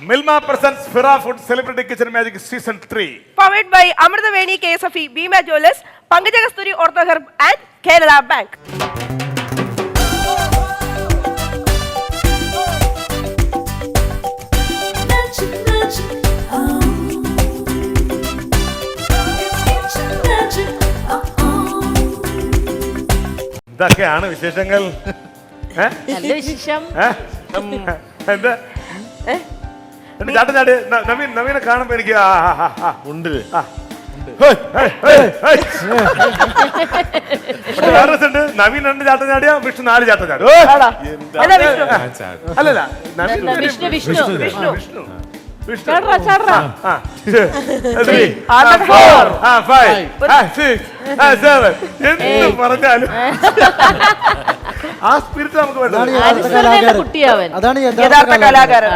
Milma presents Fira Food Celebrity Kitchen Magic Season 3. Powered by Amritaveni KSFE, Bima Jewelers, Pankaj Kasturi Ortho Herb and Kerala Bank. ഇതൊക്കെയാണ് വിശേഷങ്ങൾ. നല്ല വിശേഷം. എന്താ ചാട്ടം ചാടി നവീനെ കാണുമ്പോ എനിക്ക് ഉണ്ട്. നവീൻ 2 ചാട്ടം ചാടിയ വിഷ്ണു 4 ചാട്ടം ചാടും. അല്ലല്ല വിഷ്ണു എന്ന് പറഞ്ഞാലും ആ സ്പിരിറ്റ് നമുക്ക് വേണ്ടത്. അതാണ് യഥാർത്ഥ കലാകാരൻ.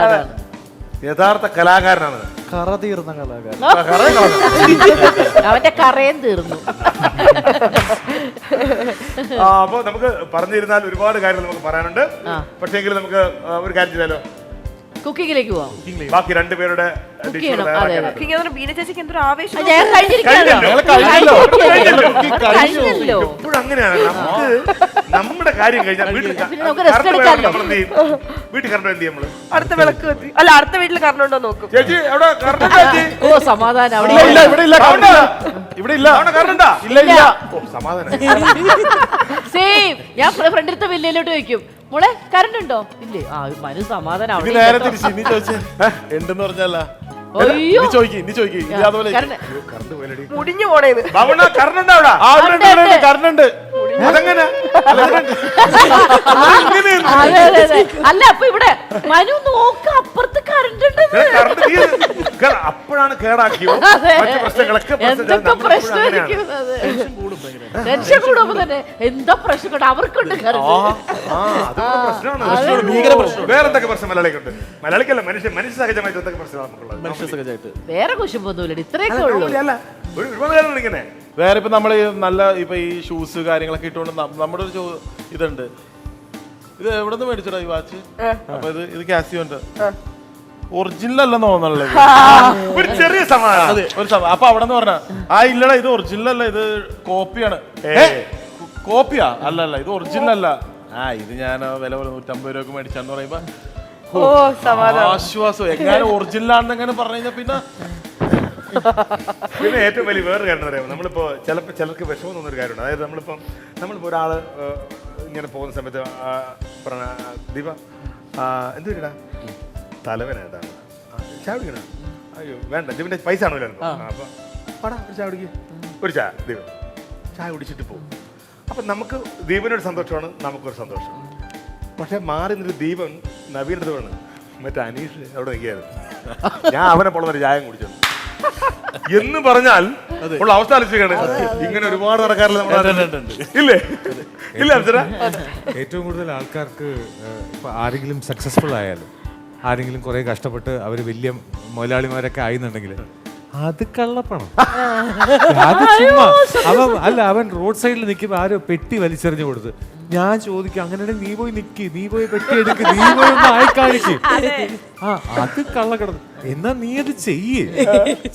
യഥാർത്ഥ കലാകാരനാണ്. കറ തീർന്ന കലാകാരൻ. അവന്റെ കറയും തീർന്നു. അപ്പൊ നമുക്ക് പറഞ്ഞിരുന്നാൽ ഒരുപാട് കാര്യങ്ങൾ നമുക്ക് പറയാനുണ്ട്. പക്ഷേങ്കിൽ നമുക്ക് ഒരു കാര്യം ചെയ്താലോ, കുക്കിങ്ങിലേക്ക് പോവാം. ബാക്കി 2 പേരുടെ ബീന ചേച്ചിക്ക് എന്തൊരു ആവേശം. എപ്പോഴും അങ്ങനെയാണ്. നമുക്ക് നമ്മുടെ കാര്യം കഴിഞ്ഞാൽ വീട്ടിൽ കറണ്ട് എന്ത് ചെയ്യും നമ്മള്? അടുത്ത വിളക്ക് വെച്ച് അല്ല അടുത്ത വീട്ടിൽ കറണ്ട് ഉണ്ടോ നോക്കും. ചേച്ചി അവിടെ ഓ സമാധാനം. ഇവിടെ ഇല്ല സമാധാനം. സെയിം. ഞാൻ ഫ്രണ്ടിലത്തെ വില്ലയിലോട്ട് വെക്കും, മോളെ കറണ്ട് ഉണ്ടോ? ഇല്ലേ? ആ മനു സമാധാനം. ഉണ്ടെന്ന് പറഞ്ഞല്ല. അയ്യോ മുടിഞ്ഞു പോണേന്ന്. കറണ്ട് അതെങ്ങനെ? അല്ല അപ്പൊ ഇവിടെ മനു നോക്ക അപ്പുറത്ത് കറണ്ട് അപ്പോഴാണ് കേടാക്കിയോ പ്രശ്നങ്ങളൊക്കെ. ടെൻഷൻ കൂടുമ്പോ തന്നെ എന്താ പ്രശ്നം അവർക്കുണ്ട്. വേറെന്തൊക്കെ പ്രശ്നം മലയാളിക്കുണ്ട്? മലയാളിക്കല്ല, മനുഷ്യ സഹജമായിട്ട് എന്തൊക്കെ പ്രശ്നമാണ്? വേറെ കുശുമ്പൊന്നുമില്ല, ഇത്രയൊക്കെ ഉള്ളൂ. ഒരുപാട് കാര്യങ്ങൾ ഇങ്ങനെ. വേറെ ഇപ്പൊ നമ്മള് നല്ല ഇപ്പൊ ഈ ഷൂസ് കാര്യങ്ങളൊക്കെ ഇട്ടുകൊണ്ട് നമ്മുടെ ഒരു ഇതുണ്ട്. ഇത് എവിടെ നിന്ന് മേടിച്ചടാ ഈ വാച്ച്? അപ്പൊ ഇത് കാസിയോന്റെ ഒറിജിനൽ അല്ലെന്ന് തോന്നണല്ലോ. ഒരു ചെറിയ സമാധാനം. അതെ ഒരു അപ്പൊ അവിടെ നിന്ന് പറഞ്ഞ ഇല്ലടാ ഇത് ഒറിജിനൽ അല്ല, ഇത് കോപ്പിയാണ്. കോപ്പിയാ? അല്ല ഇത് ഒറിജിനൽ അല്ല. ഇത് ഞാൻ വില 150 രൂപക്ക് മേടിച്ചാന്ന് പറയുമ്പോ ആശ്വാസം. എങ്ങനെ ഒറിജിനൽ ആണെന്ന് എങ്ങനെ പറഞ്ഞു കഴിഞ്ഞാൽ പിന്നെ ഏറ്റവും വലിയ വേറൊരു കാര്യം എന്ന് പറയുമ്പോൾ നമ്മളിപ്പോ ചിലർക്ക് വിഷമം തോന്നുന്നൊരു കാര്യമുണ്ട്. അതായത് നമ്മളിപ്പോ ഒരാള് ഇങ്ങനെ പോകുന്ന സമയത്ത് പറഞ്ഞ ദീപ എന്ത് വരിടാ തലവനായിട്ടാണ് ചായ കുടിക്കണ? അയ്യോ വേണ്ട, ദീപിന്റെ പൈസ ആണോ? അപ്പൊ പാടാ ഒരു ചായ കുടിക്കുക, ഒരു ചായ ദീപ ചായ കുടിച്ചിട്ട് പോകും. അപ്പൊ നമുക്ക് ദീപനൊരു സന്തോഷമാണ്, നമുക്കൊരു സന്തോഷം. പക്ഷെ മാറി നിന്നൊരു ദീപൻ നവീൻ്റെ അടുത്ത് വേണം, മറ്റേ അനീഷ് അവിടെ നിൽക്കുകയായിരുന്നു, ഞാൻ അവനെ പോളൊരു ചായം കുടിച്ചു എന്ന് പറഞ്ഞാൽ ഉള്ള അവസ്ഥ ആലോചിക്കാണ്. ഇങ്ങനെ ഒരുപാട് നടക്കാറില്ല ഇല്ലേ? ഇല്ല അർച്ചന? ഏറ്റവും കൂടുതൽ ആൾക്കാർക്ക് ഇപ്പൊ ആരെങ്കിലും സക്സസ്ഫുൾ ആയാലും ആരെങ്കിലും കുറെ കഷ്ടപ്പെട്ട് അവര് വലിയ മുതലാളിമാരൊക്കെ ആയിന്നുണ്ടെങ്കിൽ അത് കള്ളപ്പണം. അത് ചുമ്മാ അവൻ റോഡ് സൈഡിൽ നിൽക്കുമ്പോ ആരോ പെട്ടി വലിച്ചെറിഞ്ഞു കൊടുത്ത് ഞാൻ ചോദിക്കും, അങ്ങനെയാണെങ്കിൽ നീ പോയി നിക്ക്, നീ പോയി പെട്ടി എടുക്ക്, നീ പോയി ഒന്ന് ആയി കാണിക്ക്. അത് കള്ളക്കടത്ത്. എന്നാ നീ അത്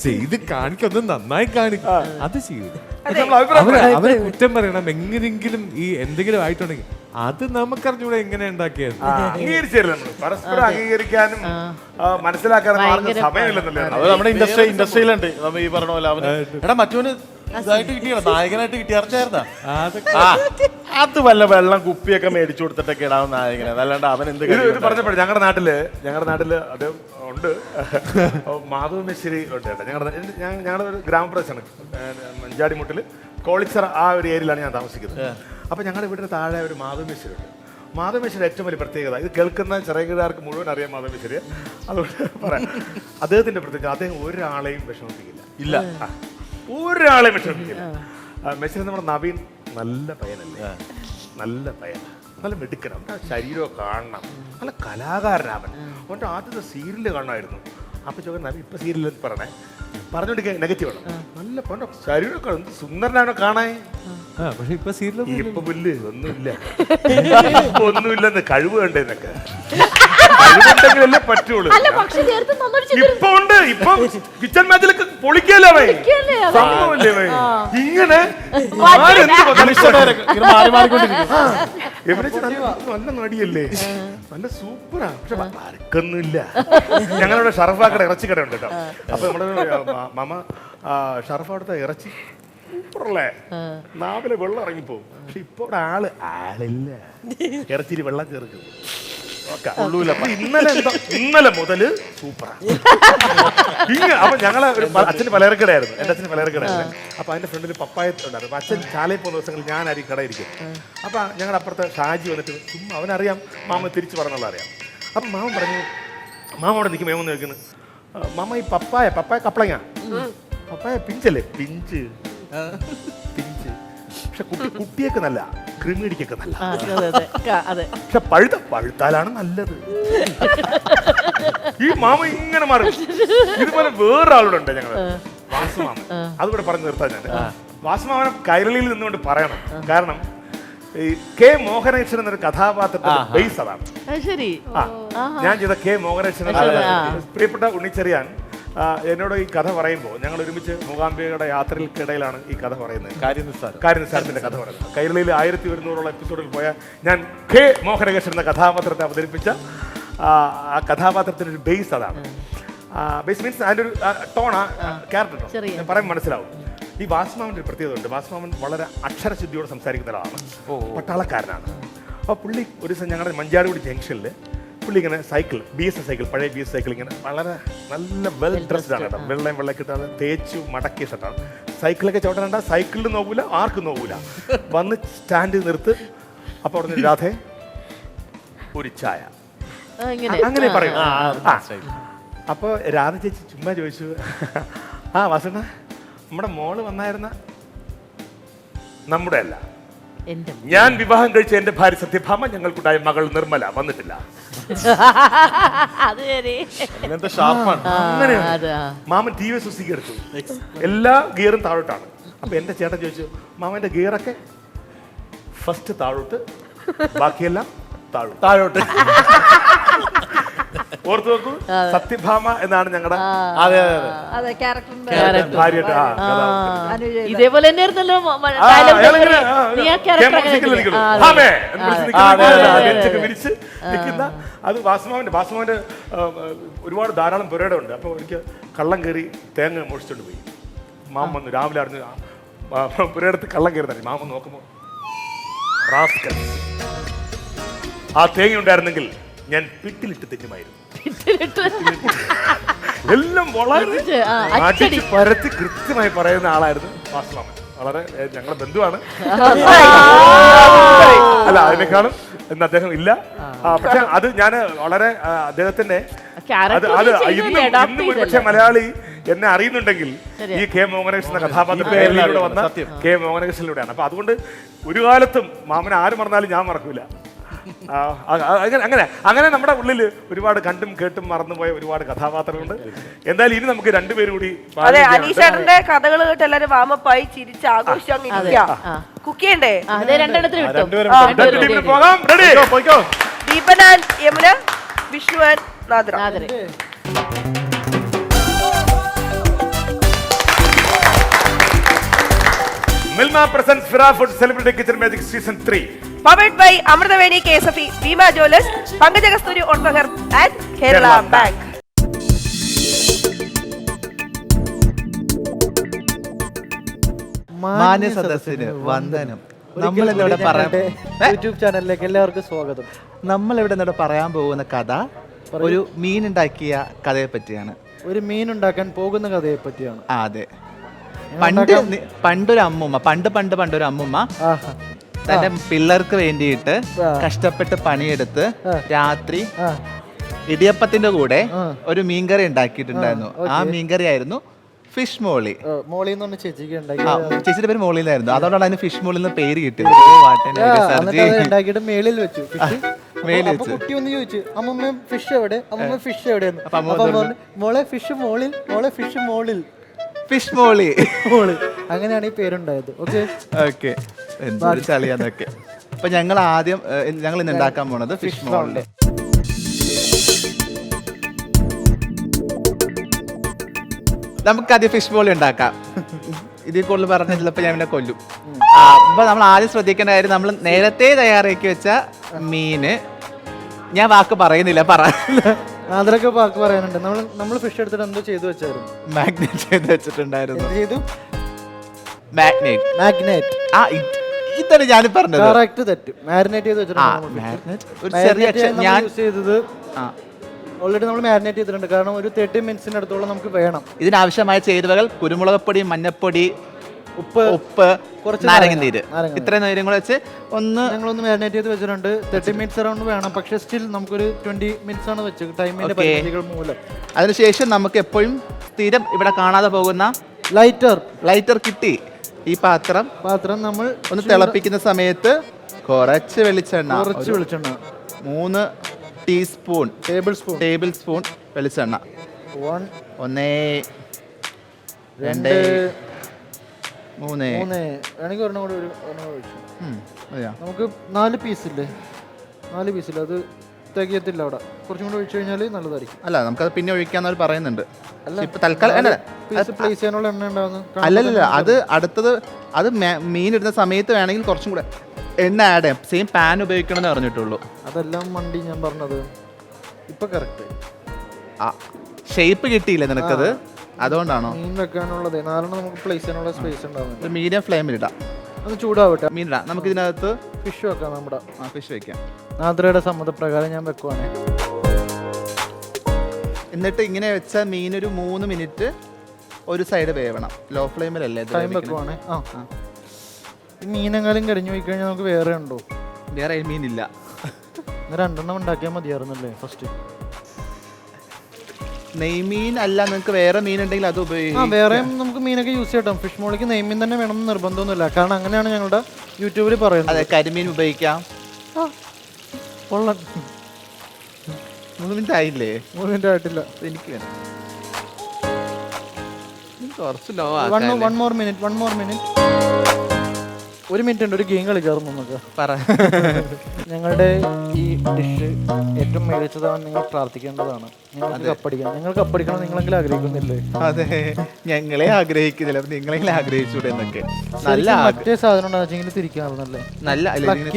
ചെയ്ത് കാണിക്കൊന്ന് നന്നായി കാണിക്കും. അത് ചെയ്യൂല. അവരെ കുറ്റം പറയണം എങ്ങനെങ്കിലും ഈ എന്തെങ്കിലും ആയിട്ടുണ്ടെങ്കിൽ അത് നമുക്കറിഞ്ഞൂടെ എങ്ങനെ ഉണ്ടാക്കിയത്. പരസ്പരം അംഗീകരിക്കാനും മനസ്സിലാക്കാനും സമയമില്ലെന്നല്ലേ. അത് നമ്മുടെ ഇൻഡസ്ട്രിയിലുണ്ട്. നമ്മ ഈ പറഞ്ഞ പോലെ അവന് എടാ മറ്റോന് ഇതായിട്ട് കിട്ടിയ നായകനായിട്ട് കിട്ടിയർച്ചായിരുന്ന അത് വല്ല വെള്ളം കുപ്പിയൊക്കെ മേടിച്ചു കൊടുത്തിട്ടൊക്കെ ഇടാവും നായകനെ. അതല്ലാണ്ട് അവൻ എന്ത് പറഞ്ഞപ്പോഴേ ഞങ്ങളുടെ നാട്ടില് അത് ഉണ്ട്. മാധവ് മെശ്ശേരി ഉണ്ട് കേട്ടോ. ഞങ്ങളുടെ ഒരു ഗ്രാമപ്രദേശമാണ് മഞ്ചാടിമുട്ടിൽ കോളിച്ചർ, ആ ഒരു ഏരിയയിലാണ് ഞാൻ താമസിക്കുന്നത്. അപ്പൊ ഞങ്ങളുടെ വീടിന് താഴെ ഒരു മാധവ് മെശ്ശേരി ഉണ്ട്. മാധവ് മെശ്ശേരി ഏറ്റവും വലിയ പ്രത്യേകത, ഇത് കേൾക്കുന്ന ചെറുകിടാർക്ക് മുഴുവൻ അറിയാം മാധവ് മെശ്ശേരി. അതുകൊണ്ട് പറയാം, അദ്ദേഹത്തിന്റെ പ്രത്യേകത അദ്ദേഹം ഒരാളെയും വിഷമിപ്പിക്കില്ല. ഇല്ല, ഒരാളെയും വിഷമിപ്പിക്കില്ല. മെശ്ശേരി നമ്മുടെ നവീൻ നല്ല പയ്യനല്ലേ, നല്ല പയ്യൻ. നല്ല മിടുക്കണം, അവൻ്റെ ശരീരമൊക്കെ കാണണം, നല്ല കലാകാരനാവൻ. അവൻ്റെ ആദ്യത്തെ സീരിയൽ കാണണമായിരുന്നു. അപ്പൊ ചോദിക്കുന്നത് ഇപ്പൊ സീരിയൽ പറഞ്ഞോണ്ട് നെഗറ്റീവ് ആണ്. നല്ല പൊണ്ണ ശരീരമൊക്കെ എന്ത് സുന്ദരനാണോ കാണാൻ. പക്ഷെ ഇപ്പൊ സീരിയൽ ഇപ്പൊ പുല്ല് ഒന്നുമില്ലെന്ന് കഴിവ് കണ്ടേന്നൊക്കെ കഴിവുണ്ടെങ്കിലല്ലേ പറ്റുള്ളൂ. ഇപ്പൊ ഉണ്ട്, ഇപ്പൊ കിച്ചൺ മാച്ചിലൊക്കെ പൊളിക്കല്ലേ സംഭവല്ലേ ഇങ്ങനെ നല്ല നടിയല്ലേ, നല്ല സൂപ്പറാ. പക്ഷെ ആർക്കൊന്നുമില്ല. ഞങ്ങളുടെ ഷറഫാക്കടെ ഇറച്ചി കട ഉണ്ട് കേട്ടോ. അപ്പൊ നമ്മുടെ മാമ ഷറഫ് അവിടുത്തെ ഇറച്ചി സൂപ്പറല്ലേ, നാവിലെ വെള്ളം ഇറങ്ങിപ്പോവും. പക്ഷെ ഇപ്പൊ ആളില്ല, ഇറച്ചിയിൽ വെള്ളം ചേർക്കും. ഇന്നലെ മുതല് സൂപ്പറാ. അപ്പൊ ഞങ്ങളെ അച്ഛന് പലചരക്കടയായിരുന്നു, എന്റെ അച്ഛന് പലചരക്കടയായിരുന്നു. അപ്പൊ അതിന്റെ ഫ്രണ്ടിൽ പപ്പായ ഉണ്ടായിരുന്നു. അപ്പൊ അച്ഛൻ ചാലയിൽ പോകുന്ന ദിവസങ്ങളിൽ ഞാൻ ആയിരിക്കും കടയിരിക്കും. അപ്പൊ ഞങ്ങളുടെ അപ്പുറത്തെ ഷാജി വന്നിട്ട് ചുമ്മാ അവനറിയാം മാമ തിരിച്ചു പറഞ്ഞുള്ള അറിയാം. അപ്പൊ മാമൻ പറഞ്ഞു, മാമ അവിടെ നിൽക്കും, മേമൊന്ന് ചോദിക്കുന്നു, മാമ ഈ പപ്പായ കപ്പളങ്ങ പപ്പായ പിഞ്ചല്ലേ? പിഞ്ച് പക്ഷെ കുട്ടിയൊക്കെ നല്ല, ക്രിമിടിക്കൊക്കെ നല്ല. പക്ഷെ പഴുത്താലാണ് നല്ലത്. ഈ മാമ ഇങ്ങനെ മാറും. ഇതുപോലെ വേറൊരാളുണ്ട് ഞങ്ങള്, വാസുമാമൻ. അതുകൂടെ പറഞ്ഞു നിർത്താൻ ഞാൻ. വാസുമാമനെ കൈരളിയിൽ നിന്നുകൊണ്ട് പറയണം. കാരണം ഈ കെ മോഹനകൃഷ്ണൻ എന്നൊരു കഥാപാത്രത്തിന്റെ ബേസ് അതാണ്. ഞാൻ ചെയ്ത കെ മോഹനകൃഷ്ണൻ, പ്രിയപ്പെട്ട ഉണ്ണിച്ചെറിയാൻ എന്നോട് ഈ കഥ പറയുമ്പോൾ ഞങ്ങൾ ഒരുമിച്ച് മൂകാംബികയുടെ യാത്രയ്ക്കിടയിലാണ് ഈ കഥ പറയുന്നത്. കാര്യനിസ്സാരത്തിന്റെ കഥ പറയുന്നത്. കൈരളിയിൽ 1100 എപ്പിസോഡിൽ പോയ ഞാൻ കെ മോഹനകൃഷ്ണൻ എന്ന കഥാപാത്രത്തെ അവതരിപ്പിച്ച ആ കഥാപാത്രത്തിന്റെ ഒരു ബേസ് അതാണ്. ബേസ് മീൻസ് അതിന്റെ ഒരു ടോൺ, ക്യാരക്ടർ ഞാൻ പറയുമ്പോൾ മനസ്സിലാവും. ഈ വാസുമാമന്റെ ഒരു പ്രത്യേകത ഉണ്ട്. വാസുമാമൻ വളരെ അക്ഷരശുദ്ധിയോടെ സംസാരിക്കുന്ന ഒരാളാണ്, പട്ടാളക്കാരനാണ്. അപ്പോൾ പുള്ളി ഒരു ദിവസം ഞങ്ങളുടെ മഞ്ചാടിക്കുടി ജംഗ്ഷനിൽ പുള്ളി ഇങ്ങനെ സൈക്കിൾ, BS സൈക്കിൾ, പഴയ BS സൈക്കിൾ, ഇങ്ങനെ വളരെ നല്ല വെൽ ഡ്രസ്ഡ് ആണ് കേട്ടോ. വെള്ളം കിട്ടാതെ തേച്ചു മടക്കിയ ഷർട്ടാണ്. സൈക്കിളൊക്കെ ചവിട്ടാണ്ട, സൈക്കിളിൽ നോക്കൂല, ആർക്കും നോക്കൂല. വന്ന് സ്റ്റാൻഡ് നിർത്ത്. അപ്പോൾ അവിടെ നിന്ന് രാധേ ഒരു ചായ, അങ്ങനെ പറയും. അപ്പോൾ രാധ ചേച്ചി ചുമ്മാ ചോദിച്ചു, വാസണ്ണ നമ്മുടെ മോള് വന്നായിരുന്ന? നമ്മുടെ അല്ല, ഞാൻ വിവാഹം കഴിച്ച എന്റെ ഭാര്യ സത്യഭാമ, ഞങ്ങൾക്കുണ്ടായ മകൾ നിർമ്മല വന്നിട്ടില്ല. മാമൻ TV സുസിക്ക് എടുത്തു, എല്ലാ ഗിയറും താഴോട്ടാണ്. അപ്പൊ എന്റെ ചേട്ടൻ ചോദിച്ചു, മാമന്റെ ഗിയറൊക്കെ ഫസ്റ്റ് താഴോട്ട്, ബാക്കിയെല്ലാം താഴോട്ട്. ഓർത്തു നോക്കൂ, സത്യഭാമ എന്നാണ് ഞങ്ങളുടെ ഇതേപോലെ തന്നെയായിരുന്നല്ലോ. വിരിച്ച് നിൽക്കുന്ന അത് വാസുമാവന്റെ ഒരുപാട് ധാരാളം പുരയുടെ ഉണ്ട്. അപ്പൊ എനിക്ക് കള്ളം കയറി തേങ്ങ മോഷിച്ചോണ്ട് പോയി. മാമ വന്നു, രാവിലെ അറിഞ്ഞു പുരയിടത്ത് കള്ളം കയറി തന്നെ. മാമ നോക്കുമ്പോ ആ തേങ്ങ ഉണ്ടായിരുന്നെങ്കിൽ ഞാൻ പിട്ടിലിട്ട് തെറ്റുമായിരുന്നു. എല്ലാം വളരെ പരത്തി കൃത്യമായി പറയുന്ന ആളായിരുന്നു വാസുമാമൻ. വളരെ ഞങ്ങളുടെ ബന്ധുവാണ്. അല്ല, അതിനേക്കാളും എന്ന് അദ്ദേഹം ഇല്ല. പക്ഷെ അത് ഞാൻ വളരെ അദ്ദേഹത്തിന്റെ ഇന്നും പക്ഷെ മലയാളി എന്നെ അറിയുന്നുണ്ടെങ്കിൽ ഈ കെ മോഹനകൃഷ്ണൻ കഥാപാത്രത്തിലൂടെ വന്ന കെ മോഹനകൃഷ്ണനിലൂടെയാണ്. അപ്പൊ അതുകൊണ്ട് ഒരു കാലത്തും മാമനെ ആര് മറന്നാലും ഞാൻ മറക്കൂല. അങ്ങനെ നമ്മുടെ ഉള്ളിൽ ഒരുപാട് കണ്ടും കേട്ടും മറന്നുപോയ ഒരുപാട് കഥാപാത്രങ്ങളുണ്ട്. എന്തായാലും ഇനി നമുക്ക് രണ്ടുപേരും കൂടി അനീഷേട്ടന്റെ കഥകൾ കേട്ട് എല്ലാരും വാമപ്പായി ചിരിച്ച് ആഘോഷം കുക്ക് ചെയ്യണ്ടേ? പോകാം. Deepan and Yamuna, Vishnu and Nadra. Milma presents Fira Food Celebrity Kitchen Magic Season 3. Powered by Amruthaveni KSFE, Bima Jewellers, Pankaja Kasturi Orthoher and Kerala Bank. മാന്യ സദസ്സിന് വന്ദനം. നമ്മളിവിടെ യൂട്യൂബ് ചാനലിലേക്ക് എല്ലാവർക്കും സ്വാഗതം. നമ്മളിവിടെ നിന്നിവിടെ പറയാൻ പോകുന്ന കഥ ഒരു മീൻ ഉണ്ടാക്കിയ കഥയെ പറ്റിയാണ്. ഒരു മീൻ ഉണ്ടാക്കാൻ പോകുന്ന കഥയെ പറ്റിയാണ്. അതെ. പണ്ടൊരു അമ്മുമ്മ തന്റെ പിള്ളേർക്ക് വേണ്ടിയിട്ട് കഷ്ടപ്പെട്ട് പണിയെടുത്ത് രാത്രി ഇടിയപ്പത്തിന്റെ കൂടെ ഒരു മീൻകറി ഉണ്ടാക്കിയിട്ടുണ്ടായിരുന്നു. ആ മീൻകറി ആയിരുന്നു ഫിഷ് മോളി. മോളി എന്ന് പറഞ്ഞ ചേച്ചിക്ക് ആ, ചേച്ചിയുടെ പേര് മോളിന്നായിരുന്നു, അതുകൊണ്ടാണ് അതിന് ഫിഷ് മോളിൽ നിന്ന് പേര് കിട്ടിയത്. ഉണ്ടാക്കിയിട്ട് മേളിൽ വെച്ചു ഫിഷ്. മേളിൽ അപ്പൊ വെച്ച്. കുട്ടി ഒന്ന് ചോദിച്ചു, അമ്മമ്മ ഫിഷ് എവിടെ, അമ്മമ്മ ഫിഷ് എവിടെയെന്ന്. അപ്പൊ അമ്മ അപ്പൊ പറഞ്ഞു, മോളെ ഫിഷ് മോളിൽ, മോളെ ഫിഷ് മോളിൽ. ഫിഷ് മോളി. മോളി അങ്ങനെയാണ് ഈ പേരുണ്ടായത്. ഓക്കെ ഓക്കെ, എന്തൊരു ചളിയാന്നൊക്കെ. അപ്പൊ ഞങ്ങൾ ആദ്യം ഞങ്ങൾ ഇന്ന് ഉണ്ടാക്കാൻ പോണത് ഫിഷ് മോളില്. നമുക്ക് ആദ്യം ഫിഷ് മോളി ഉണ്ടാക്കാം. ഇതിൽ കൂടുതൽ പറഞ്ഞ ചിലപ്പോൾ ഞാൻ പിന്നെ കൊല്ലും. അപ്പൊ നമ്മൾ ആദ്യം ശ്രദ്ധിക്കേണ്ട കാര്യം, നമ്മൾ നേരത്തെ തയ്യാറാക്കി വെച്ച മീന്, ഞാൻ വാക്ക് പറയുന്നില്ല, അതിലൊക്കെ വാക്ക് പറയാനുണ്ട്. നമ്മൾ ഫിഷ് എടുത്തിട്ട് എന്തോ ചെയ്തു വെച്ചായിരുന്നു. മാഗ്നേറ്റ് ചെയ്ത് വെച്ചിട്ടുണ്ടായിരുന്നു. എന്ത് ചെയ്തു? മാഗ്നേറ്റ്. മാഗ്നേറ്റ്. ആ, ഇതാണ് ഞാൻ പറഞ്ഞത്. കറക്റ്റ് തെറ്റ്. മാരിനേറ്റ് ചെയ്ത് വെച്ചിട്ടുണ്ട്. മാഗ്നേറ്റ് ഒരു ചെറിയ ഞാൻ യൂസ് ചെയ്തത് ഓൾറെഡി നമ്മൾ മാരിനേറ്റ് ചെയ്തിട്ടുണ്ട്. കാരണം ഒരു 30 മിനിറ്റ്സിന് അടുത്തോളം നമുക്ക് വേണം. ഇതിനാവശ്യമായ ചേരുവകൾ കുരുമുളക് പൊടി, മഞ്ഞപ്പൊടി, ഉപ്പ്, കുറച്ച് നാരങ്ങനീര്. നാരങ്ങ. ഇത്രയും നേരം കൂടെ വെച്ച് ഞങ്ങളൊന്ന് മാരിനേറ്റ് ചെയ്ത് വെച്ചിട്ടുണ്ട്. 30 മിനിറ്റ്സ് അറൗണ്ട് വേണം. പക്ഷേ സ്റ്റിൽ നമുക്കൊരു 20 മിനിറ്റ്സ് ആണ് വെച്ചത്, ടൈമിന്റെ പരിമിതികൾ മൂലം. അതിനുശേഷം നമുക്ക് എപ്പോഴും സ്ഥിരം ഇവിടെ കാണാതെ പോകുന്ന ലൈറ്റർ കിട്ടി. ഈ പാത്രം നമ്മൾ ഒന്ന് തിളപ്പിക്കുന്ന സമയത്ത് കുറച്ച് വെളിച്ചെണ്ണ, 3 ടേബിൾ സ്പൂൺ വെളിച്ചെണ്ണ. 1 2 3 വേണമെങ്കിൽ ഒരെണ്ണം കൂടി ഒഴിച്ചു. നമുക്ക് 4 പീസില്ലേ, 4 പീസില്ല, അത് തികയത്തില്ല. അവിടെ കുറച്ചും കൂടി ഒഴിച്ചു കഴിഞ്ഞാൽ നല്ലതായിരിക്കും. അല്ല, നമുക്കത് പിന്നെ ഒഴിക്കാന്ന് പറയുന്നുണ്ട്. ഇപ്പൊ തൽക്കാലം പ്ലേസ് ചെയ്യാനുള്ള എണ്ണ ഉണ്ടാവുന്നു. അല്ലല്ല, അത് അടുത്തത്, അത് മീൻ ഇടുന്ന സമയത്ത് വേണമെങ്കിൽ കുറച്ചും കൂടെ എണ്ണ ആഡ് ചെയ്യാം. സെയിം പാൻ ഉപയോഗിക്കണം എന്ന് പറഞ്ഞിട്ടുള്ളൂ. അതെല്ലാം മണ്ടി ഞാൻ പറഞ്ഞത് ഇപ്പൊ കറക്റ്റ്. ഷേപ്പ് കിട്ടിയില്ല നിനക്കത്, അതുകൊണ്ടാണോ? മീൻ വെക്കാനുള്ളത് 4 നമുക്ക് പ്ലേസ് ചെയ്യാനുള്ള സ്പേസ് ഉണ്ടാവുന്നത്. മീഡിയം ഫ്ലെയിമിൽ ഇടാം. അത് ചൂടാവട്ടെ. മീൻ ഇടാം. നമുക്ക് ഇതിനകത്ത് ഫിഷ് വെക്കാം. നമ്മുടെ ഫിഷ് വെക്കാം. നാദ്രയുടെ സമ്മതപ്രകാരം ഞാൻ വെക്കുവാണ്. എന്നിട്ട് ഇങ്ങനെ വെച്ച മീനൊരു 3 മിനിറ്റ് ഒരു സൈഡ് വേവണം. ലോ ഫ്ലെയിമിലല്ലേ ടൈം വെക്കുവാണ്. ഈ മീനെങ്ങാലും കരിഞ്ഞു പോയി കഴിഞ്ഞാൽ നമുക്ക് വേറെ ഉണ്ടോ? വേറെ മീനില്ല. 2 ഉണ്ടാക്കിയാൽ മതിയായിരുന്നല്ലേ ഫസ്റ്റ്. നെയ്മീൻ അല്ല, നിങ്ങൾക്ക് വേറെ മീൻ ഉണ്ടെങ്കിൽ അത് ഉപയോഗിക്കാം. വേറെ നമുക്ക് മീനൊക്കെ യൂസ് ചെയ്യട്ടോ. ഫിഷ് മോളിക്ക് നെയ്മീൻ തന്നെ വേണമെന്ന് നിർബന്ധമൊന്നുമില്ല. കാരണം അങ്ങനെയാണ് ഞങ്ങളുടെ യൂട്യൂബിൽ പറയുന്നത്. അതെ, കരിമീൻ ഉപയോഗിക്കാം. 3 മിനിറ്റ് ആയില്ലേ? 3 മിനിറ്റ് ആയിട്ടില്ല. എനിക്ക് വേണം കുറച്ച് ലോ. 1 more minute. 1 മിനിറ്റ് ഉണ്ട്. ഒരു ഗെയിം കളിക്കാറുണ്ട് നമുക്ക്. പറ. ഞങ്ങളുടെ ഈ ഡിഷ് ഏറ്റവും മികച്ചതാവാൻ നിങ്ങൾ പ്രാർത്ഥിക്കേണ്ടതാണ്. ഞങ്ങൾക്ക് കപ്പടിക്കണം. നിങ്ങളെങ്കിലും ആഗ്രഹിക്കുന്നില്ലേ? അതെ, ഞങ്ങളെ ആഗ്രഹിക്കുന്നില്ല, നിങ്ങളെങ്കിലും ആഗ്രഹിച്ചൂടെ എന്നൊക്കെ. നല്ല മറ്റേ സാധനം ഉണ്ടാകുമെങ്കിൽ തിരിക്കാറുന്നല്ലേ? നല്ല